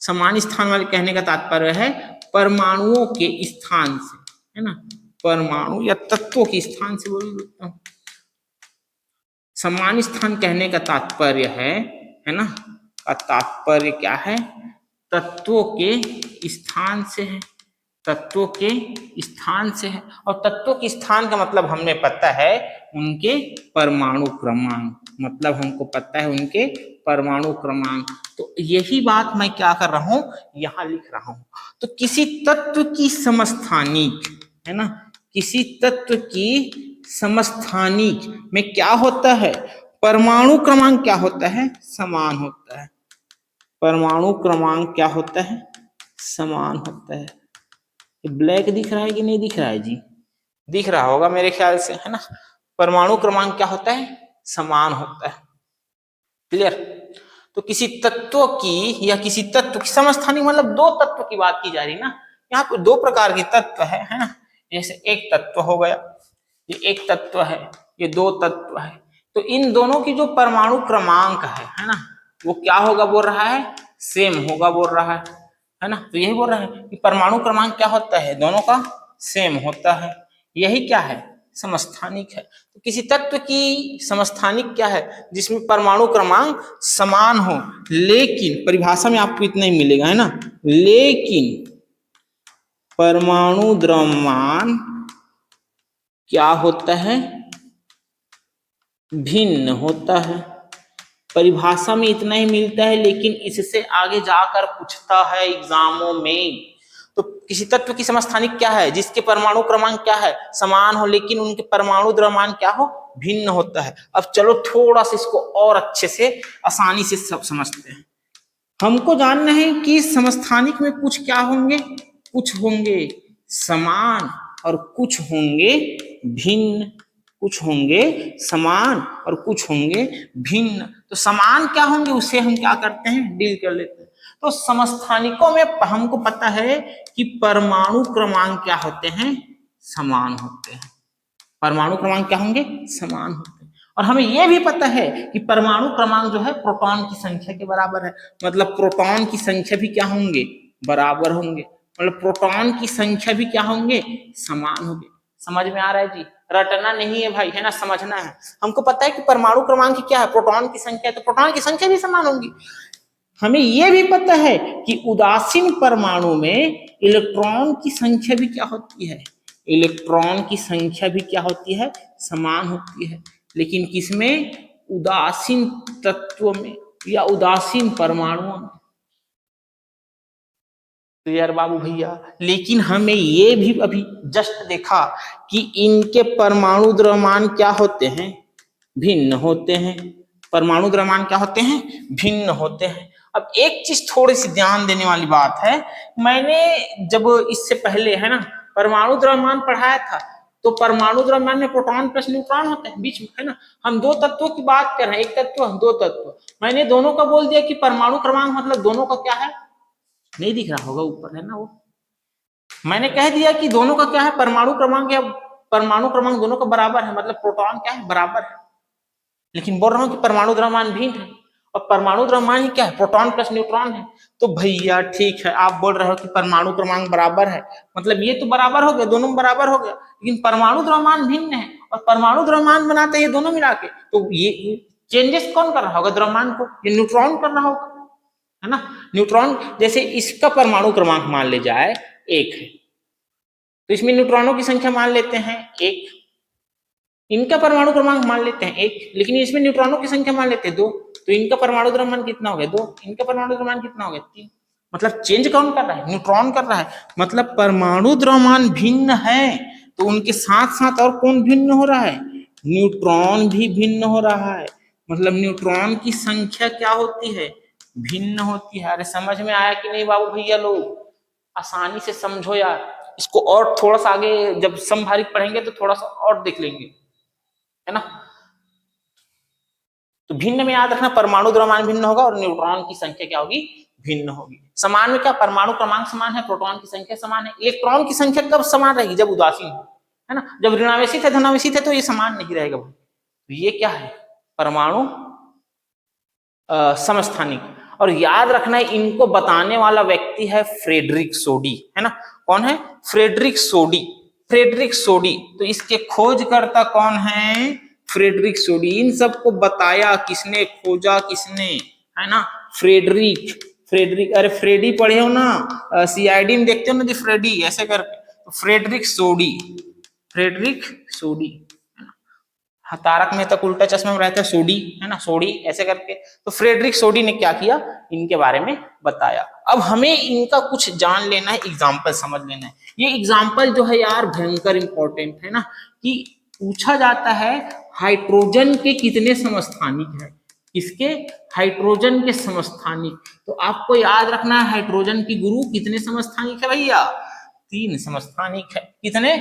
समान स्थान वाले कहने का तात्पर्य है परमाणुओं के स्थान से, है ना? परमाणु या तत्वों के स्थान से बोल देता हूं। समान स्थान कहने का तात्पर्य है ना? का तात्पर्य क्या है? तत्वों के स्थान से है। तत्वों के स्थान से है। और तत्वों के स्थान का मतलब हमें पता है उनके परमाणु क्रमांक, मतलब हमको पता है उनके परमाणु क्रमांक। तो यही बात मैं क्या कर रहा हूं? यहां लिख रहा हूं। तो किसी तत्व की समस्थानिक, है ना, किसी तत्व की समस्थानिक में क्या होता है? परमाणु क्रमांक क्या होता है? समान होता है। परमाणु क्रमांक क्या होता है? समान होता है। ब्लैक दिख रहा है कि नहीं दिख रहा है जी? दिख रहा होगा मेरे ख्याल से, है ना? परमाणु क्रमांक क्या होता है? समान होता है। क्लियर? तो किसी तत्व की या किसी तत्व की समस्थानिक मतलब दो तत्व की बात की जा रही है ना। यहाँ पे दो प्रकार के तत्व है ना? जैसे एक तत्व हो गया, ये एक तत्व है, ये दो तत्व है। तो इन दोनों की जो परमाणु क्रमांक है ना, वो क्या होगा बोल रहा है? सेम होगा बोल रहा है ना? तो यही बोल रहा है कि परमाणु क्रमांक क्या होता है? दोनों का सेम होता है। यही क्या है? समस्थानिक है। तो किसी तत्व की समस्थानिक क्या है? जिसमें परमाणु क्रमांक समान हो, लेकिन परिभाषा में आपको इतना ही मिलेगा, है ना? लेकिन परमाणु द्रव्यमान क्या होता है? भिन्न होता है। परिभाषा में इतना ही मिलता है, लेकिन इससे आगे जाकर पूछता है एग्जामों में। तो किसी तत्व की समस्थानिक क्या है? जिसके परमाणु क्रमांक क्या है? समान हो, लेकिन उनके परमाणु द्रव्यमान क्या हो? भिन्न होता है। अब चलो थोड़ा सा इसको और अच्छे से आसानी से सब समझते हैं। हमको जानना है कि समस्थानिक में कुछ क्या होंगे? कुछ होंगे समान और कुछ होंगे भिन्न। कुछ होंगे समान और कुछ होंगे भिन्न। तो समान क्या होंगे उसे हम क्या करते हैं? डील कर लेते हैं। तो समस्थानिकों में हमको पता है कि परमाणु क्रमांक क्या होते हैं? समान होते हैं। परमाणु क्रमांक क्या होंगे? समान होते हैं। और हमें यह भी पता है कि परमाणु क्रमांक जो है प्रोटॉन की संख्या के बराबर है। मतलब प्रोटॉन की संख्या भी क्या होंगे? बराबर होंगे। मतलब प्रोटॉन की संख्या भी क्या होंगे? समान होंगे। समझ में आ रहा है जी? रटना नहीं है भाई, है ना? समझना है। हमको पता है कि परमाणु क्रमांक क्या है? प्रोटॉन की संख्या है, तो प्रोटॉन की संख्या भी समान होंगी। हमें यह भी पता है कि उदासीन परमाणु में इलेक्ट्रॉन की संख्या भी क्या होती है? इलेक्ट्रॉन की संख्या भी क्या होती है? समान होती है। लेकिन किसमें? उदासीन तत्व में या उदासीन परमाणुओं में। तो यार बाबू भैया, लेकिन हमें ये भी अभी जस्ट देखा कि इनके परमाणु द्रव्यमान क्या होते हैं? भिन्न होते हैं। परमाणु द्रव्यमान क्या होते हैं? भिन्न होते हैं। अब एक चीज थोड़ी सी ध्यान देने वाली बात है, मैंने जब इससे पहले, है ना, परमाणु द्रव्यमान पढ़ाया था, तो परमाणु द्रव्यमान में प्रोटॉन प्लस न्यूट्रॉन होते हैं बीच में, है ना? हम दो तत्वों की बात कर रहे हैं, एक तत्व दो तत्व। मैंने दोनों का बोल दिया कि परमाणु क्रमांक मतलब दोनों का क्या है? नहीं दिख रहा होगा ऊपर, है ना? वो मैंने कह दिया कि दोनों का क्या है? परमाणु क्रमांक या परमाणु क्रमांक दोनों का बराबर है, मतलब प्रोटॉन क्या है? बराबर है। लेकिन बोल रहा हूं कि परमाणु द्रव्यमान भिन्न है। और परमाणु द्रव्यमान ही क्या है? प्रोटॉन प्लस न्यूट्रॉन है। तो भैया ठीक है, आप बोल रहे हो कि परमाणु क्रमांक बराबर है, मतलब ये तो बराबर हो गया, दोनों बराबर हो गया, लेकिन परमाणु द्रव्यमान भिन्न है। और परमाणु द्रव्यमान बनाते हैं ये दोनों मिला के, तो ये चेंजेस कौन कर रहा होगा द्रव्यमान को? ये न्यूट्रॉन कर रहा होगा, है ना? न्यूट्रॉन, जैसे इसका परमाणु क्रमांक मान ले जाए 1 है, तो इसमें न्यूट्रॉनों की संख्या मान लेते हैं 1। इनका परमाणु क्रमांक मान लेते हैं 1, लेकिन इसमें न्यूट्रॉनों की संख्या मान लेते हैं 2। तो इनका परमाणु द्रव्यमान कितना हो गया? 2। इनका परमाणु द्रव्यमान कितना हो गया? 3। मतलब चेंज कौन कर रहा है? न्यूट्रॉन कर रहा है। मतलब परमाणु द्रव्यमान भिन्न है, तो उनके साथ साथ और कौन भिन्न हो रहा है? न्यूट्रॉन भी भिन्न हो रहा है। मतलब न्यूट्रॉन की संख्या क्या होती है? भिन्न होती है। अरे समझ में आया कि नहीं बाबू भैया लोग? आसानी से समझो यार। इसको और थोड़ा सा आगे जब समभारित पढ़ेंगे तो थोड़ा सा और देख लेंगे, है ना। तो भिन्न में याद रखना, परमाणु द्रव्यमान भिन्न होगा और न्यूट्रॉन की संख्या क्या होगी? भिन्न होगी। समान में क्या? परमाणु क्रमांक समान है, प्रोटॉन की संख्या समान है। इलेक्ट्रॉन की संख्या कब समान रहेगी? जब उदासीन हो, है ना। जब ऋणावेशित है, धनावेशित है तो ये समान नहीं रहेगा। तो ये क्या है? परमाणु समस्थानिक। और याद रखना है, इनको बताने वाला व्यक्ति है फ्रेडरिक सोडी, है ना। कौन है? फ्रेडरिक सोडी। फ्रेडरिक सोडी। तो इसके खोजकर्ता कौन है? फ्रेडरिक सोडी। इन सबको बताया किसने? खोजा किसने? है ना, फ्रेडरिक। फ्रेडरिक, अरे फ्रेडी पढ़े हो ना, सीआईडी में देखते हो ना, फ्रेडी ऐसे करके। तो फ्रेडरिक सोडी, फ्रेडरिक सोडी, तारक मेहता का उल्टा चश्मा में रहता है सोडी, है ना, सोडी ऐसे करके। तो फ्रेडरिक सोडी ने क्या किया? इनके बारे में बताया। अब हमें इनका कुछ जान लेना है, एग्जाम्पल समझ लेना है। ये एग्जाम्पल जो है यार भयंकर इंपॉर्टेंट है ना, कि पूछा जाता है हाइड्रोजन के कितने समस्थानिक है? किसके? हाइड्रोजन के समस्थानिक। तो आपको याद रखना है हाइड्रोजन की गुरु कितने समस्थानिक है भैया? 3 समस्थानिक है। कितने?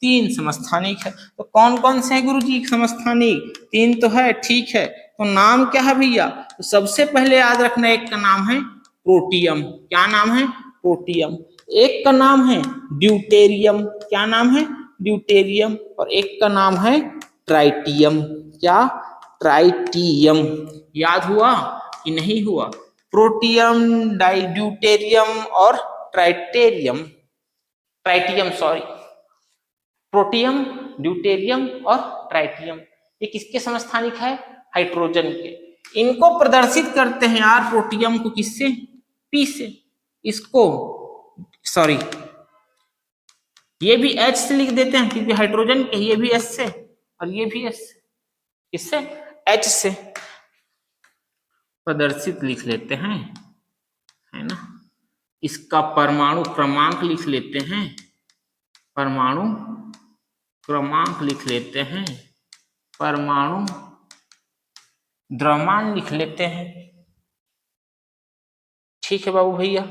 3 समस्थानिक है। तो कौन कौन से हैं गुरुजी समस्थानिक? 3 तो है, ठीक है। तो नाम क्या है भैया? तो सबसे पहले याद रखना, एक का नाम है प्रोटियम। क्या नाम है? प्रोटियम। एक का नाम है ड्यूटेरियम। क्या नाम है? ड्यूटेरियम। और एक का नाम है ट्राइटियम। क्या? ट्राइटियम। याद हुआ कि नहीं हुआ? प्रोटियम, ड्यूटेरियम और ट्राइटेरियम, ट्राइटियम सॉरी, प्रोटियम, ड्यूटेरियम और ट्राइटियम, ये किसके समस्थानिक है? हाइड्रोजन के। इनको प्रदर्शित करते हैं यार, प्रोटियम को किससे? पी से। इसको सॉरी, ये भी H से लिख देते हैं क्योंकि हाइड्रोजन के, ये भी S से और ये भी S से। किससे? H से प्रदर्शित लिख लेते हैं, है ना। इसका परमाणु क्रमांक लिख लेते हैं, परमाणु क्रमांक लिख लेते हैं, परमाणु द्रव्यमान लिख लेते हैं। ठीक है बाबू भैया,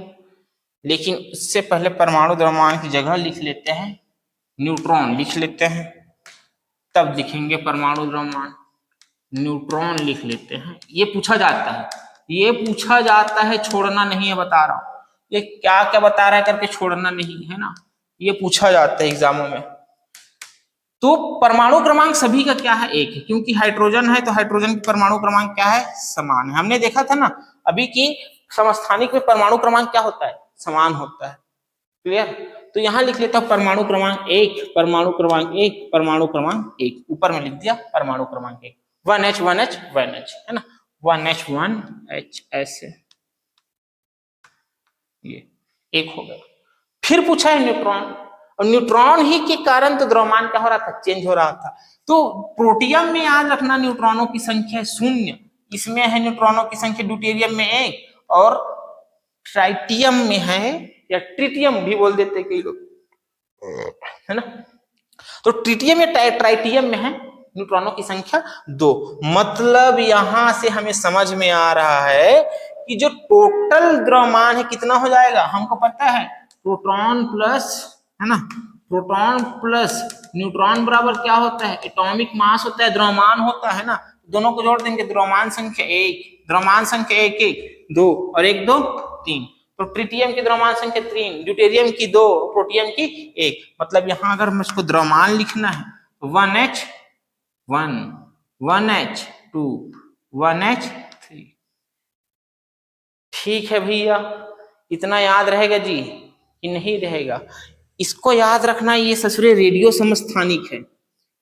लेकिन उससे पहले परमाणु द्रव्यमान की जगह लिख लेते हैं न्यूट्रॉन, लिख लेते हैं, तब लिखेंगे परमाणु द्रव्यमान। न्यूट्रॉन लिख लेते हैं। ये पूछा जाता है, ये पूछा जाता है, छोड़ना नहीं है, बता रहा हूं। ये क्या क्या बता रहा है करके छोड़ना नहीं है ना, ये पूछा जाता है एग्जामों में। तो परमाणु क्रमांक सभी का क्या है? 1 है, क्योंकि हाइड्रोजन है तो हाइड्रोजन की परमाणु क्रमांक क्या है? समान है। हमने देखा था ना अभी की समस्थानिक में परमाणु क्रमांक क्या होता है? समान होता है। क्लियर? तो यहां लिख लेता हूं परमाणु क्रमांक 1, परमाणु क्रमांक 1, परमाणु क्रमांक 1, ऊपर में लिख दिया परमाणु क्रमांक 1, 1H 1H 1H, है ना, 1H 1H ऐसे, ये 1 हो गया। फिर पूछा है न्यूट्रॉन, और न्यूट्रॉन ही के कारण तो द्रव्यमान क्या हो रहा था? चेंज हो रहा था। तो प्रोटियम में याद रखना न्यूट्रॉनों की संख्या 0, इसमें है न्यूट्रॉनों की संख्या ड्यूटेरियम में 1, और ट्राइटियम में है, या ट्रिटियम भी बोल देते कई लोग, है ना। तो ट्रिटियम या ट्राइटियम में है न्यूट्रॉनों की संख्या 2। मतलब यहां से हमें समझ में आ रहा है कि जो टोटल द्रव्यमान है कितना हो जाएगा? हमको पता है प्रोटॉन प्लस, है ना, प्रोटॉन प्लस न्यूट्रॉन बराबर क्या होता है? एटॉमिक मास होता है, द्रव्यमान होता है ना। दोनों को जोड़ देंगे, द्रव्यमान संख्या 1, द्रव्यमान संख्या 1 1 2 और 1 2 3। तो ट्रिटियम की द्रव्यमान संख्या 3, ड्यूटेरियम की 2, प्रोटियम की 1। मतलब यहां अगर मुझको द्रव्यमान लिखना है तो 1H 1, 1H 2, 1H 3। ठीक है भैया, इतना याद रहेगा जी कि नहीं रहेगा? इसको याद रखना, ये ससुरे रेडियो समस्थानिक है।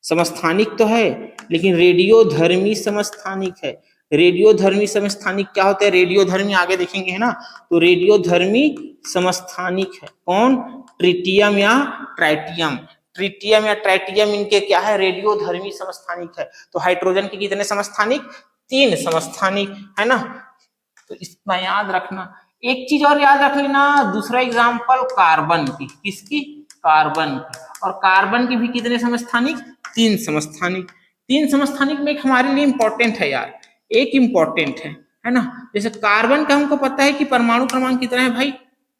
समस्थानिक तो है लेकिन रेडियो धर्मी समस्थानिक है। रेडियो धर्मी समस्थानिक क्या होता है? रेडियो धर्मी आगे देखेंगे, है ना। तो रेडियो धर्मी समस्थानिक है कौन? ट्रिटियम या ट्राइटियम। ट्रिटियम या ट्राइटियम इनके क्या है? रेडियो धर्मी समस्थानिक है। तो हाइड्रोजन के कितने समस्थानिक? 3 समस्थानिक, है ना। तो इतना याद रखना। एक चीज और याद रख लेना, दूसरा एग्जाम्पल कार्बन की। किसकी? कार्बन की। और कार्बन की भी कितने समस्थानिक? 3 समस्थानिक। 3 समस्थानिक में एक हमारे लिए इंपॉर्टेंट है यार, एक इंपॉर्टेंट है, है ना। जैसे कार्बन का हमको पता है कि परमाणु क्रमांक कितना है भाई,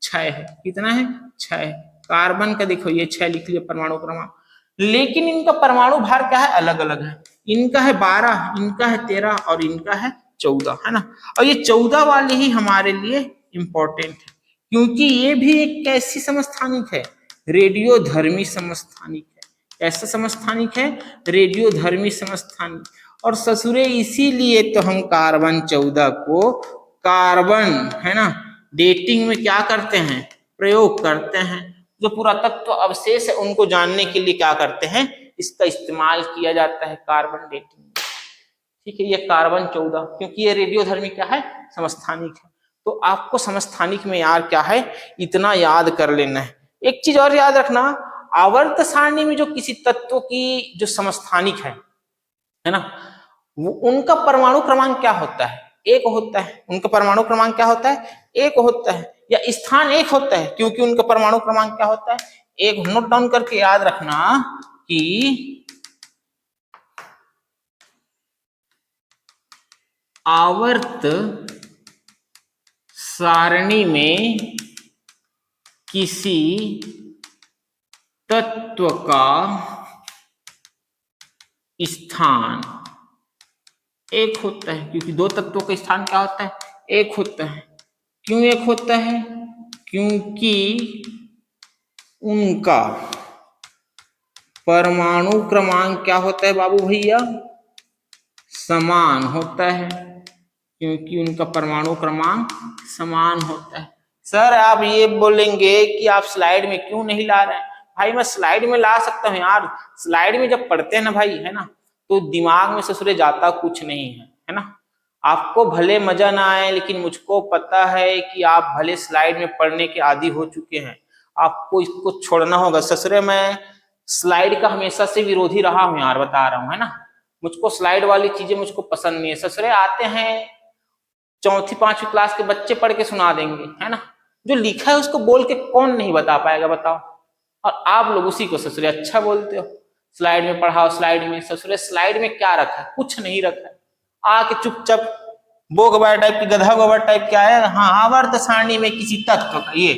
6 है। कितना है, 6 है। कार्बन का देखो ये 6 लिख लिया परमाणु क्रमांक, लेकिन इनका परमाणु भार क्या है, अलग अलग है। इनका है 12, इनका है 13 और इनका है 14, है ना। और ये 14 वाले ही हमारे लिए इंपॉर्टेंट है, क्योंकि ये भी एक कैसी समस्थानिक है, रेडियोधर्मी समस्थानिक है। कैसा समस्थानिक है, रेडियोधर्मी समस्थानिक। और ससुरे इसीलिए तो हम कार्बन 14 को कार्बन, है ना, डेटिंग में क्या करते हैं, प्रयोग करते हैं। जो पुरातत्व अवशेष है उनको जानने के लिए क्या करते हैं, इसका इस्तेमाल किया जाता है कार्बन डेटिंग। ठीक है, ये कार्बन 14, क्योंकि ये रेडियोधर्मी क्या है, समस्थानिक है। तो आपको समस्थानिक में यार क्या है, इतना याद कर लेना है। एक चीज और याद रखना, आवर्त सारणी में जो किसी तत्व की जो समस्थानिक है ना, वो उनका परमाणु क्रमांक क्या होता है, एक होता है। उनका परमाणु क्रमांक क्या होता है, एक होता है, या स्थान एक होता है, क्योंकि उनका परमाणु क्रमांक क्या होता है, एक। नोट डाउन करके याद रखना कि आवर्त सारणी में किसी तत्व का स्थान एक होता है, क्योंकि दो तत्वों का स्थान क्या होता है, एक होता है। क्यों एक होता है, क्योंकि उनका परमाणु क्रमांक क्या होता है बाबू भैया, समान होता है। क्योंकि उनका परमाणु क्रमांक समान होता है। सर आप ये बोलेंगे कि आप स्लाइड में क्यों नहीं ला रहे हैं, भाई मैं स्लाइड में ला सकता हूँ यार। स्लाइड में जब पढ़ते हैं ना भाई, है ना, तो दिमाग में ससुरे जाता कुछ नहीं है ना। आपको भले मजा ना आए, लेकिन मुझको पता है कि आप भले स्लाइड में पढ़ने के आदी हो चुके हैं, आपको इसको छोड़ना होगा। ससुरे मैं स्लाइड का हमेशा से विरोधी रहा हूं यार, बता रहा हूं, है ना। मुझको स्लाइड वाली चीजें मुझको पसंद नहीं है। ससुरे आते हैं, चौथी पांचवी क्लास के बच्चे पढ़ के सुना देंगे, है ना। जो लिखा है उसको बोल के कौन नहीं बता पाएगा, बताओ। और आप लोग उसी को ससुरे अच्छा बोलते हो, स्लाइड में पढ़ाओ, स्लाइड में। ससुरे स्लाइड में क्या रखा है, कुछ नहीं रखा है। आके चुपचाप बो गोबर टाइप की, गधा गोबर टाइप क्या है, हाँ आवर्त सारणी में किसी तत्व का ये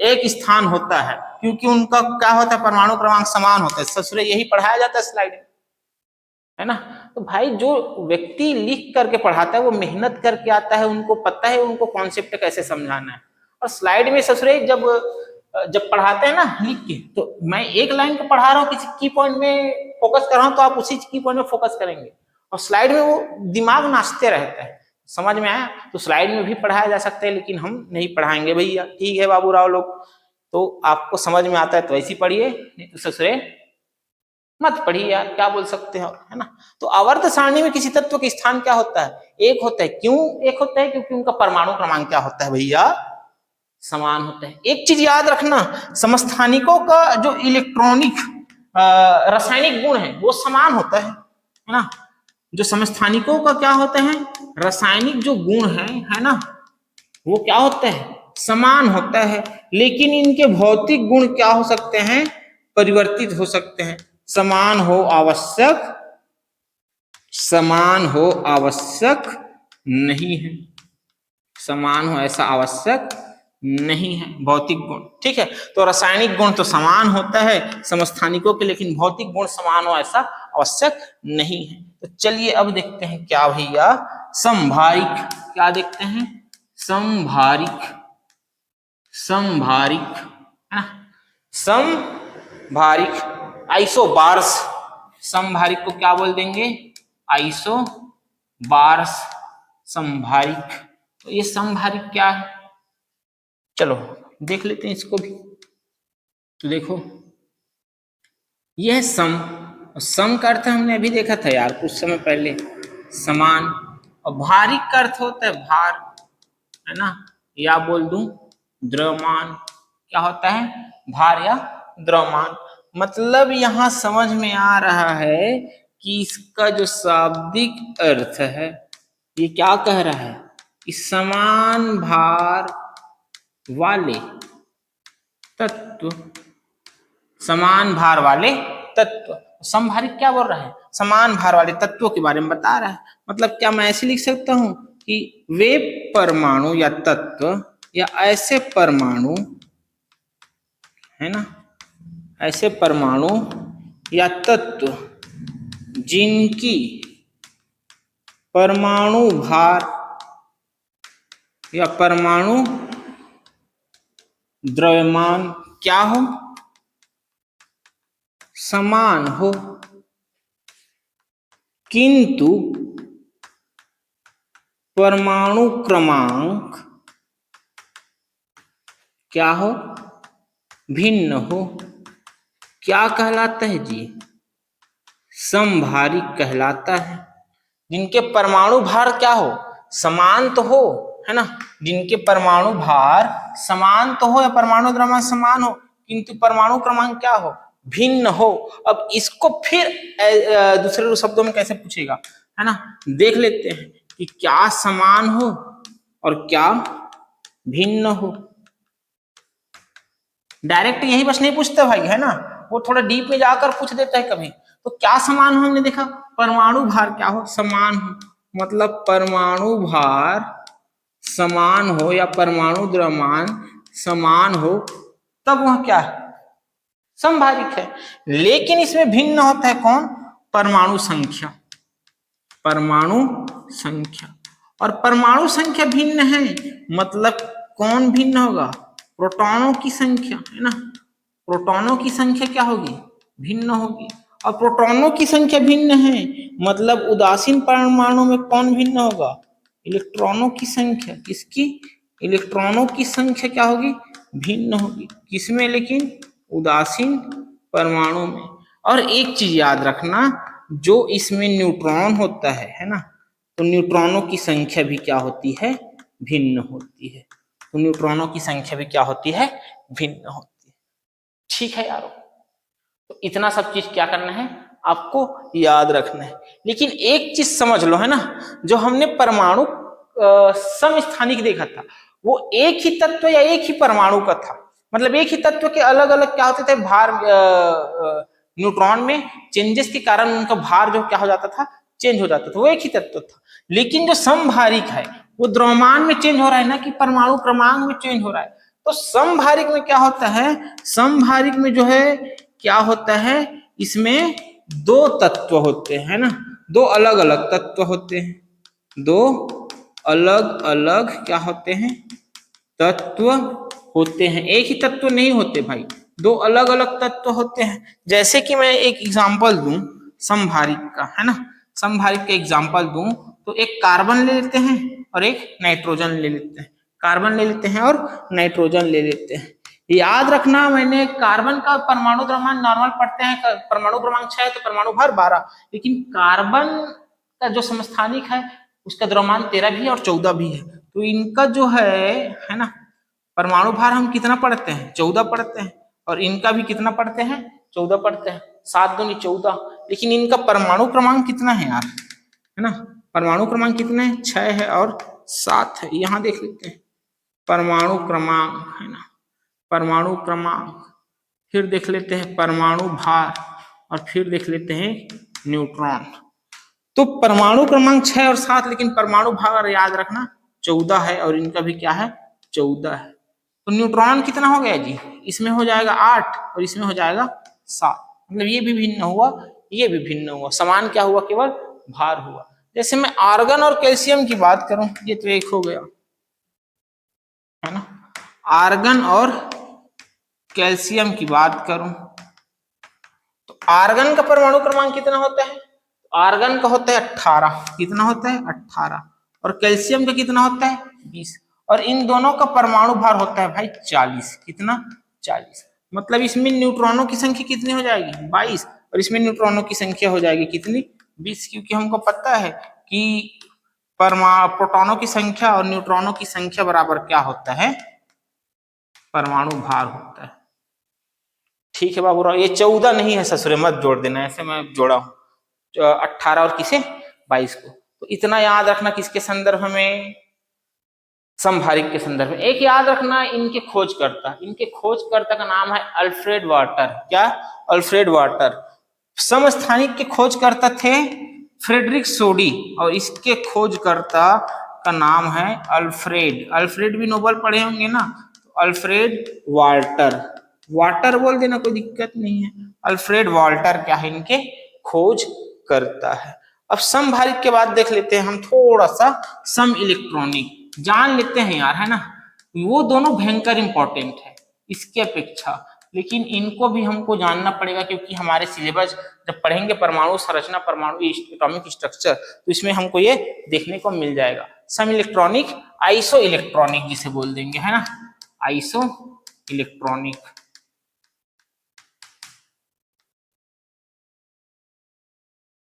एक स्थान होता है, क्योंकि उनका क्या होता है, परमाणु क्रमांक समान होता है। ससुरे यही पढ़ाया जाता है स्लाइड में, है ना। तो भाई जो व्यक्ति लिख करके पढ़ाता है वो मेहनत करके आता है, उनको पता है उनको कॉन्सेप्ट कैसे समझाना है। और स्लाइड में ससुरे जब पढ़ाते हैं ना लिख के, तो मैं एक लाइन को पढ़ा रहा हूँ, किसी की पॉइंट में फोकस कर रहा हूँ, तो आप उसी की पॉइंट में फोकस करेंगे। और स्लाइड में वो दिमाग नाचते रहता है। समझ में आया, तो स्लाइड में भी पढ़ाया जा सकता है, लेकिन हम नहीं पढ़ाएंगे भैया। ठीक है बाबू राव लोग, तो आपको समझ में आता है तो ऐसी पढ़िए, नहीं तो ससुरे मत पढ़िए यार, क्या बोल सकते हैं, है ना। तो आवर्त सारणी में किसी तत्व का स्थान क्या होता है, एक होता है। क्यों एक होता है, क्योंकि उनका परमाणु क्रमांक क्या होता है भैया, समान होता है। एक चीज याद रखना, समस्थानिकों का जो इलेक्ट्रॉनिक रासायनिक गुण है वो समान होता है ना। जो समस्थानिकों का क्या होता है, रासायनिक जो गुण है ना, वो क्या होता है, समान होता है। लेकिन इनके भौतिक गुण क्या हो सकते हैं, परिवर्तित हो सकते हैं। समान हो आवश्यक नहीं है, समान हो ऐसा आवश्यक नहीं है भौतिक गुण। ठीक है, तो रासायनिक गुण तो समान होता है समस्थानिकों के, लेकिन भौतिक गुण समान हो ऐसा आवश्यक नहीं है। तो चलिए अब देखते हैं क्या भैया, समभारिक। क्या देखते हैं, समभारिक, समभारिक, है ना, समभारिक, आइसोबार्स। समभारिक को क्या बोल देंगे, आइसोबार्स, समभारिक। तो ये समभारिक क्या है, चलो देख लेते हैं इसको भी। तो देखो यह सम का अर्थ हमने अभी देखा था यार कुछ समय पहले, समान। और भारिक का अर्थ होता है भार, है ना, या बोल दूं द्रव्यमान। क्या होता है, भार या द्रव्यमान। मतलब यहां समझ में आ रहा है कि इसका जो शाब्दिक अर्थ है, ये क्या कह रहा है कि समान भार वाले तत्व, समान भार वाले तत्व। समभारिक क्या बोल रहा है, समान भार वाले तत्वों के बारे में बता रहा है। मतलब क्या मैं ऐसे लिख सकता हूं कि वे परमाणु या तत्व या ऐसे परमाणु, है ना, ऐसे परमाणु या तत्व जिनकी परमाणु भार या परमाणु द्रव्यमान क्या हो, समान हो, किंतु परमाणु क्रमांक क्या हो, भिन्न हो, क्या कहलाता है जी, समभारिक कहलाता है। जिनके परमाणु भार क्या हो, समान तो हो, है ना, जिनके परमाणु भार समान तो हो या परमाणु द्रव्यमान समान हो, किंतु परमाणु क्रमांक क्या हो, भिन्न हो। अब इसको फिर दूसरे शब्दों में कैसे पूछेगा, है ना, देख लेते हैं कि क्या समान हो और क्या भिन्न हो। डायरेक्ट यही बस नहीं पूछता भाई, है ना, वो थोड़ा डीप में जाकर पूछ देता है कभी। तो क्या समान हो, हमने देखा परमाणु भार क्या हो, समान हो, मतलब परमाणु भार समान हो या परमाणु द्रव्यमान समान हो, तब वह क्या है, समभारिक है। लेकिन इसमें भिन्न होता है कौन, परमाणु संख्या, परमाणु संख्या। और परमाणु संख्या भिन्न है मतलब कौन भिन्न होगा, प्रोटॉनों की संख्या, है ना, प्रोटॉनों की संख्या क्या होगी, भिन्न होगी। और प्रोटॉनों की संख्या भिन्न है मतलब उदासीन परमाणु में कौन भिन्न होगा, इलेक्ट्रॉनों की संख्या, किसकी, इलेक्ट्रॉनों की संख्या क्या होगी, भिन्न होगी। किसमें, लेकिन उदासीन परमाणु में। और एक चीज याद रखना, जो इसमें न्यूट्रॉन होता है ना, तो न्यूट्रॉनों की संख्या भी क्या होती है, भिन्न होती है। तो न्यूट्रॉनों की संख्या भी क्या होती है, भिन्न होती है। ठीक है यारों, तो इतना सब चीज क्या करना है, आपको याद रखना है। लेकिन एक चीज समझ लो, है ना, जो हमने परमाणु समस्थानिक देखा था, वो एक ही तत्व या एक ही परमाणु का था, मतलब एक ही तत्व के अलग अलग क्या होते थे भार, न्यूट्रॉन में चेंजेस के कारण उनका भार जो क्या हो जाता था, चेंज हो जाता था, वो एक ही तत्व था। लेकिन जो समभारिक है वो द्रव्यमान में चेंज हो रहा है ना कि परमाणु क्रमांक में चेंज हो रहा है। तो समभारिक में क्या होता है, समभारिक में जो है क्या होता है, इसमें दो तत्व होते हैं ना, दो अलग अलग तत्व होते हैं, दो अलग अलग क्या होते हैं, तत्व होते हैं, एक ही तत्व नहीं होते भाई, दो अलग अलग तत्व होते हैं। जैसे कि मैं एक एग्जांपल दूं समभारिक का, है ना, समभारिक का एग्जांपल दूं तो एक कार्बन ले लेते हैं और एक नाइट्रोजन ले लेते हैं, कार्बन ले लेते हैं और नाइट्रोजन ले लेते हैं। याद रखना, मैंने कार्बन का परमाणु द्रव्यमान नॉर्मल पढ़ते हैं, परमाणु क्रमांक 6 तो परमाणु भार 12, लेकिन कार्बन का जो समस्थानिक है उसका द्रव्यमान 13 भी है और 14 भी है। तो इनका जो है ना, परमाणु भार हम कितना पढ़ते हैं, 14 पढ़ते हैं, और इनका भी कितना पढ़ते हैं, 14 पढ़ते हैं, 7 दूनी 14। लेकिन इनका परमाणु क्रमांक कितना है यार, है ना, परमाणु क्रमांक कितना है, 6 है और 7 है। यहां देख लेते हैं परमाणु क्रमांक, है ना, परमाणु क्रमांक, फिर देख लेते हैं परमाणु भार, और फिर देख लेते हैं न्यूट्रॉन। तो परमाणु क्रमांक 6 और 7, लेकिन परमाणु भार याद रखना 14 है, और इनका भी क्या है, 14 है। तो न्यूट्रॉन कितना हो गया जी, इसमें हो जाएगा 8 और इसमें हो जाएगा 7, मतलब ये भी भिन्न हुआ, ये भी भिन्न हुआ, समान क्या हुआ, केवल भार हुआ। जैसे मैं आर्गन और कैल्शियम की बात करूं, ये तो एक हो गया, है ना, आर्गन और कैल्शियम की बात करूं तो आर्गन का परमाणु क्रमांक कितना होता है, आर्गन का होता है 18, कितना होता है 18, और कैल्शियम का कितना होता है 20, और इन दोनों का परमाणु भार होता है भाई 40, कितना 40, मतलब इसमें न्यूट्रॉनों की संख्या कितनी हो जाएगी 22, और इसमें न्यूट्रॉनों की संख्या हो जाएगी कितनी 20, क्योंकि हमको पता है कि प्रोटॉनों की संख्या और न्यूट्रॉनों की संख्या बराबर क्या होता है, परमाणु भार होता है। ठीक है बाबू, ये 14 नहीं है ससुरे, मत जोड़ देना, ऐसे मैं जोड़ा हूं 18 और किसे 22 को। तो इतना याद रखना किसके संदर्भ में, समभारिक के संदर्भ में। एक याद रखना, इनके खोजकर्ता, इनके खोजकर्ता का नाम है अल्फ्रेड वाटर, क्या, अल्फ्रेड वाटर। समस्थानिक के खोजकर्ता थे फ्रेडरिक सोडी, और इसके खोजकर्ता का नाम है अल्फ्रेड। अल्फ्रेड भी नोबेल पढ़े होंगे ना, तो अल्फ्रेड वाल्टर, वाटर बोल देना कोई दिक्कत नहीं है। अल्फ्रेड वाल्टर क्या है, इनके खोज करता है। अब समभारित के बाद देख लेते हैं हम थोड़ा सा सम इलेक्ट्रॉनिक, जान लेते हैं यार, है ना। वो दोनों भयंकर इंपॉर्टेंट है इसके अपेक्षा, लेकिन इनको भी हमको जानना पड़ेगा क्योंकि हमारे सिलेबस जब पढ़ेंगे परमाणु संरचना, परमाणु एटॉमिक स्ट्रक्चर, तो इसमें हमको ये देखने को मिल जाएगा। सम इलेक्ट्रॉनिक, आइसो इलेक्ट्रॉनिक जिसे बोल देंगे, है ना, आइसो इलेक्ट्रॉनिक।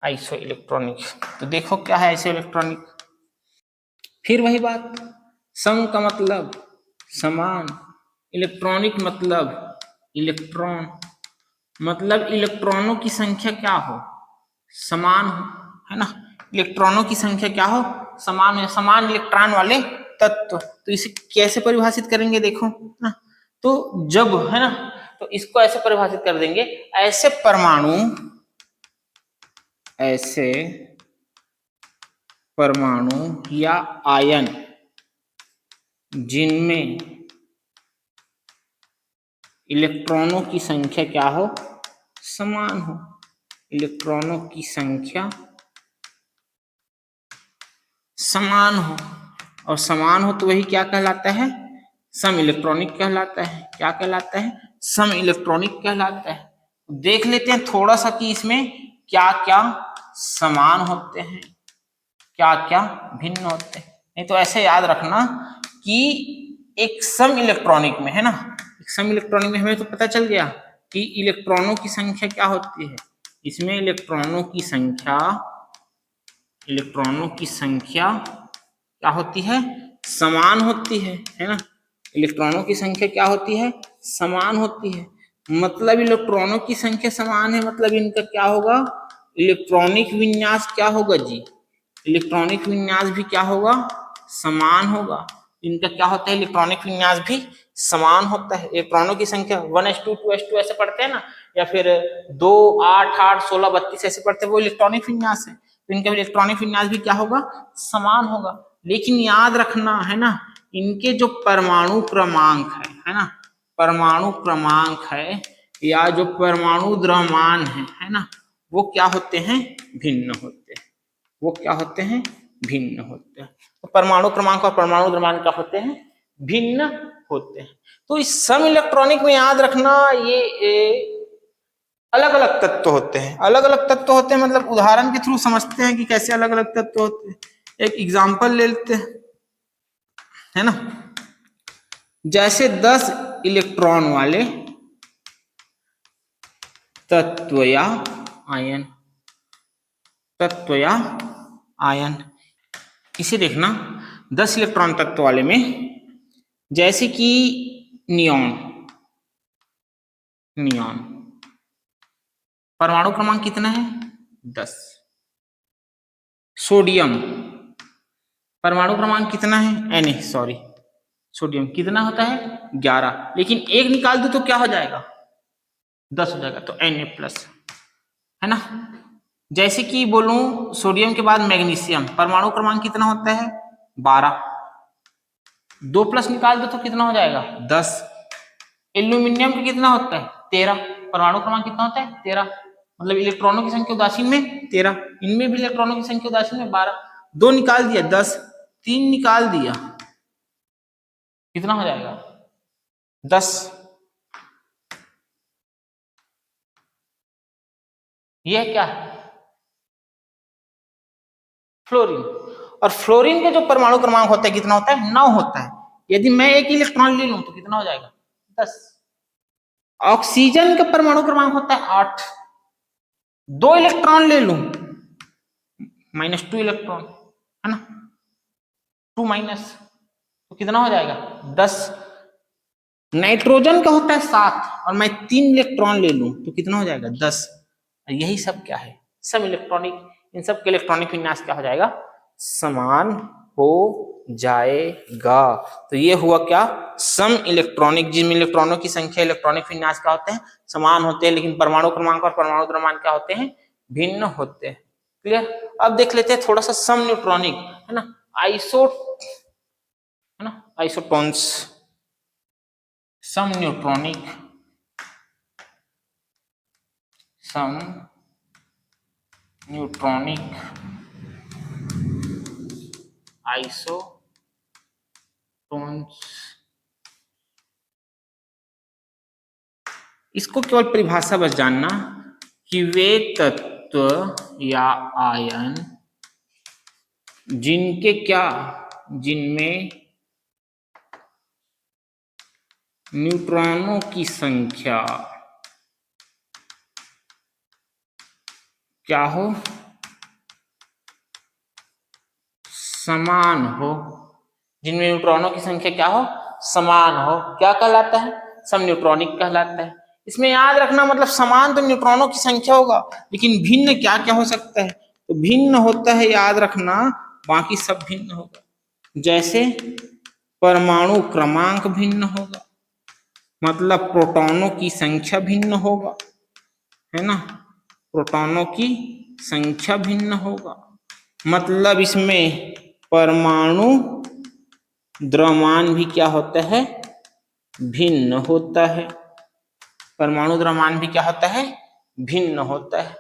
आइसो इलेक्ट्रॉनिक, तो देखो क्या है आइसो इलेक्ट्रॉनिक। फिर वही बात, सम का मतलब समान, इलेक्ट्रॉनिक मतलब इलेक्ट्रॉन, मतलब इलेक्ट्रॉनों की संख्या क्या हो, समान हो, है ना। इलेक्ट्रॉनों की संख्या क्या हो, समान है, समान इलेक्ट्रॉन वाले तत्व। तो इसे कैसे परिभाषित करेंगे देखो ना, तो जब, है ना, तो इसको ऐसे परिभाषित कर देंगे, ऐसे परमाणु, ऐसे परमाणु या आयन जिनमें इलेक्ट्रॉनों की संख्या क्या हो, समान हो, इलेक्ट्रॉनों की संख्या समान हो, और समान हो तो वही क्या कहलाता है, सम इलेक्ट्रॉनिक कहलाता है। क्या कहलाता है, सम इलेक्ट्रॉनिक कहलाता है। देख लेते हैं थोड़ा सा कि इसमें क्या क्या समान होते हैं, क्या क्या भिन्न होते हैं। नहीं तो ऐसे याद रखना कि एक सम इलेक्ट्रॉनिक में, है ना, एक सम इलेक्ट्रॉनिक में हमें तो पता चल गया कि इलेक्ट्रॉनों की संख्या क्या होती है। इसमें इलेक्ट्रॉनों की संख्या, इलेक्ट्रॉनों की संख्या क्या होती है, समान होती है ना। इलेक्ट्रॉनों की संख्या क्या होती है, समान होती है। मतलब इलेक्ट्रॉनों की संख्या समान है, मतलब इनका क्या होगा, इलेक्ट्रॉनिक विन्यास क्या होगा जी, इलेक्ट्रॉनिक विन्यास भी क्या होगा, समान होगा। इनका क्या होता है, इलेक्ट्रॉनिक विन्यास भी समान होता है। इलेक्ट्रॉनों की संख्या 1s2 2s2 ऐसे पढ़ते हैं ना, या फिर 2 8 8 16 32 ऐसे पढ़ते हैं, वो इलेक्ट्रॉनिक विन्यास है। तो इनका इलेक्ट्रॉनिक विन्यास भी क्या होगा, समान होगा। लेकिन याद रखना, है ना, इनके जो परमाणु क्रमांक है ना, परमाणु क्रमांक है या जो परमाणु द्रव्यमान है ना, वो क्या होते हैं, भिन्न होते हैं। वो क्या होते हैं, भिन्न होते हैं। तो परमाणु क्रमांक और परमाणु द्रव्यमान क्या होते हैं, भिन्न होते हैं। तो इस सम इलेक्ट्रॉनिक में याद रखना ये अलग अलग तत्व होते हैं, अलग अलग तत्व होते हैं, मतलब उदाहरण के थ्रू समझते हैं कि कैसे अलग अलग तत्व होते हैं। एक एग्जांपल ले लेते हैं, है ना, जैसे 10 इलेक्ट्रॉन वाले तत्व या आयन, तत्व या आयन, इसे देखना 10 इलेक्ट्रॉन तत्व वाले में, जैसे कि नियॉन, नियॉन परमाणु क्रमांक कितना है, 10। सोडियम परमाणु क्रमांक कितना है, सॉरी, सोडियम कितना होता है, 11, लेकिन एक निकाल दो तो क्या हो जाएगा, 10 हो जाएगा, तो Na+, है ना। जैसे कि बोलूं सोडियम के बाद मैग्नीशियम, परमाणु क्रमांक कितना होता है, 12, 2+ निकाल दो तो कितना हो जाएगा, 10। एल्यूमिनियम का कितना होता है, 13, परमाणु क्रमांक कितना होता है, 13, मतलब इलेक्ट्रॉनों की संख्या उदासीन में 13, इनमें भी इलेक्ट्रॉनों की संख्या उदासीन में 12, 2 निकाल दिया 10, 3 निकाल दिया, कितना हो जाएगा, 10। यह क्या है, फ्लोरीन। और फ्लोरीन का जो परमाणु क्रमांक होता है कितना होता है, 9 होता है। यदि मैं एक इलेक्ट्रॉन ले लूं तो कितना हो जाएगा, 10। ऑक्सीजन का परमाणु क्रमांक होता है 8, 2 इलेक्ट्रॉन ले लूं, -2 इलेक्ट्रॉन, है ना, 2 तो कितना हो जाएगा, 10। नाइट्रोजन का होता है 7 और मैं 3 इलेक्ट्रॉन ले लूं तो कितना हो जाएगा, 10। यही सब क्या है, सब इलेक्ट्रॉनिक, इन सब के इलेक्ट्रॉनिक विन्यास क्या हो जाएगा, समान हो जाएगा। तो ये हुआ क्या, सम इलेक्ट्रॉनिक, जिनमें इलेक्ट्रॉनों की संख्या, इलेक्ट्रॉनिक विन्यास क्या होते हैं, समान होते हैं, लेकिन परमाणु क्रमांक और परमाणु द्रव्यमान क्या होते हैं, भिन्न होते हैं। क्लियर। अब देख लेते हैं थोड़ा सा सम न्यूट्रॉनिक, है ना, आइसो है ना, आइसोटोन्स, सम न्यूट्रॉनिक आइसोटोन्स। इसको केवल परिभाषा बस जानना कि वे तत्व या आयन जिनमें न्यूट्रॉनों की संख्या क्या हो, समान हो, जिनमें न्यूट्रॉनों की संख्या क्या हो, समान हो, क्या कहलाता है, सम न्यूट्रॉनिक कहलाता है। इसमें याद रखना मतलब समान तो न्यूट्रॉनों की संख्या होगा, लेकिन भिन्न क्या क्या हो सकता है, तो भिन्न होता है, याद रखना बाकी सब भिन्न होगा। जैसे परमाणु क्रमांक भिन्न होगा, मतलब प्रोटॉनों की संख्या भिन्न होगा, है ना, प्रोटॉनों की संख्या भिन्न होगा, मतलब इसमें परमाणु द्रव्यमान भी क्या होता है, भिन्न होता है। परमाणु द्रव्यमान भी क्या होता है, भिन्न होता है।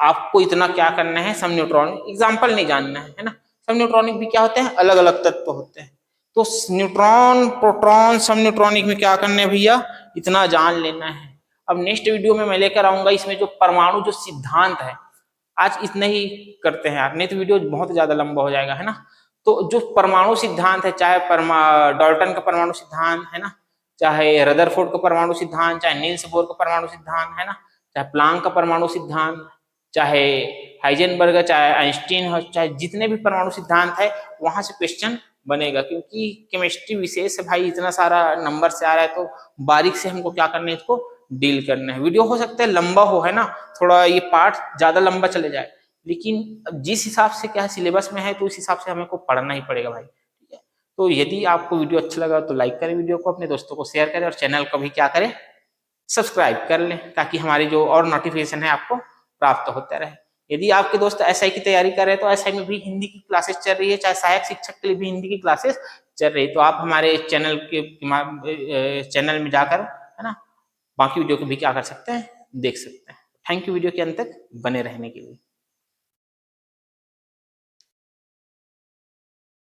आपको इतना क्या करना है, सम न्यूट्रॉनिक एग्जाम्पल नहीं जानना है ना, सम न्यूट्रॉनिक भी क्या होते हैं, अलग अलग तत्व होते हैं। तो न्यूट्रॉन, प्रोटॉन, सम न्यूट्रॉनिक में क्या करना है भैया, इतना जान लेना है। अब नेक्स्ट वीडियो में मैं लेकर आऊंगा इसमें जो परमाणु जो सिद्धांत है, आज इतना ही करते हैं यार, नहीं तो वीडियो बहुत ज्यादा लंबा हो जाएगा, है ना। तो जो परमाणु सिद्धांत है, चाहे डाल्टन का परमाणु सिद्धांत है ना, चाहे रदरफोर्ड का परमाणु सिद्धांत, चाहे नील्स बोर का परमाणु सिद्धांत, है ना, चाहे प्लांक का परमाणु सिद्धांत, चाहे हाइजेनबर्ग, चाहे आइंस्टीन हो, चाहे जितने भी परमाणु सिद्धांत है, वहां से क्वेश्चन बनेगा, क्योंकि केमिस्ट्री विशेष है भाई, इतना सारा नंबर से आ रहा है, तो बारीक से हमको क्या करना है, इसको डील करना है। वीडियो हो सकता है लंबा हो, है ना, थोड़ा ये पार्ट ज्यादा लंबा चले जाए, लेकिन जिस हिसाब से क्या सिलेबस में है, तो उस हिसाब से हमें को पढ़ना ही पड़ेगा भाई, ठीक है। तो यदि आपको वीडियो अच्छा लगा तो लाइक करें वीडियो को, अपने दोस्तों को शेयर करें, और चैनल को भी क्या करें, सब्सक्राइब कर लें, ताकि हमारी जो और नोटिफिकेशन है आपको प्राप्त होता रहे। यदि आपके दोस्त एसआई की तैयारी कर रहे हैं, तो एसआई में भी हिंदी की क्लासेस चल रही है, चाहे सहायक शिक्षक के लिए भी हिंदी की क्लासेस चल रही है, तो आप हमारे चैनल में जाकर, है ना, बाकी वीडियो को भी क्या कर सकते हैं, देख सकते हैं। थैंक यू वीडियो के अंत तक बने रहने के लिए।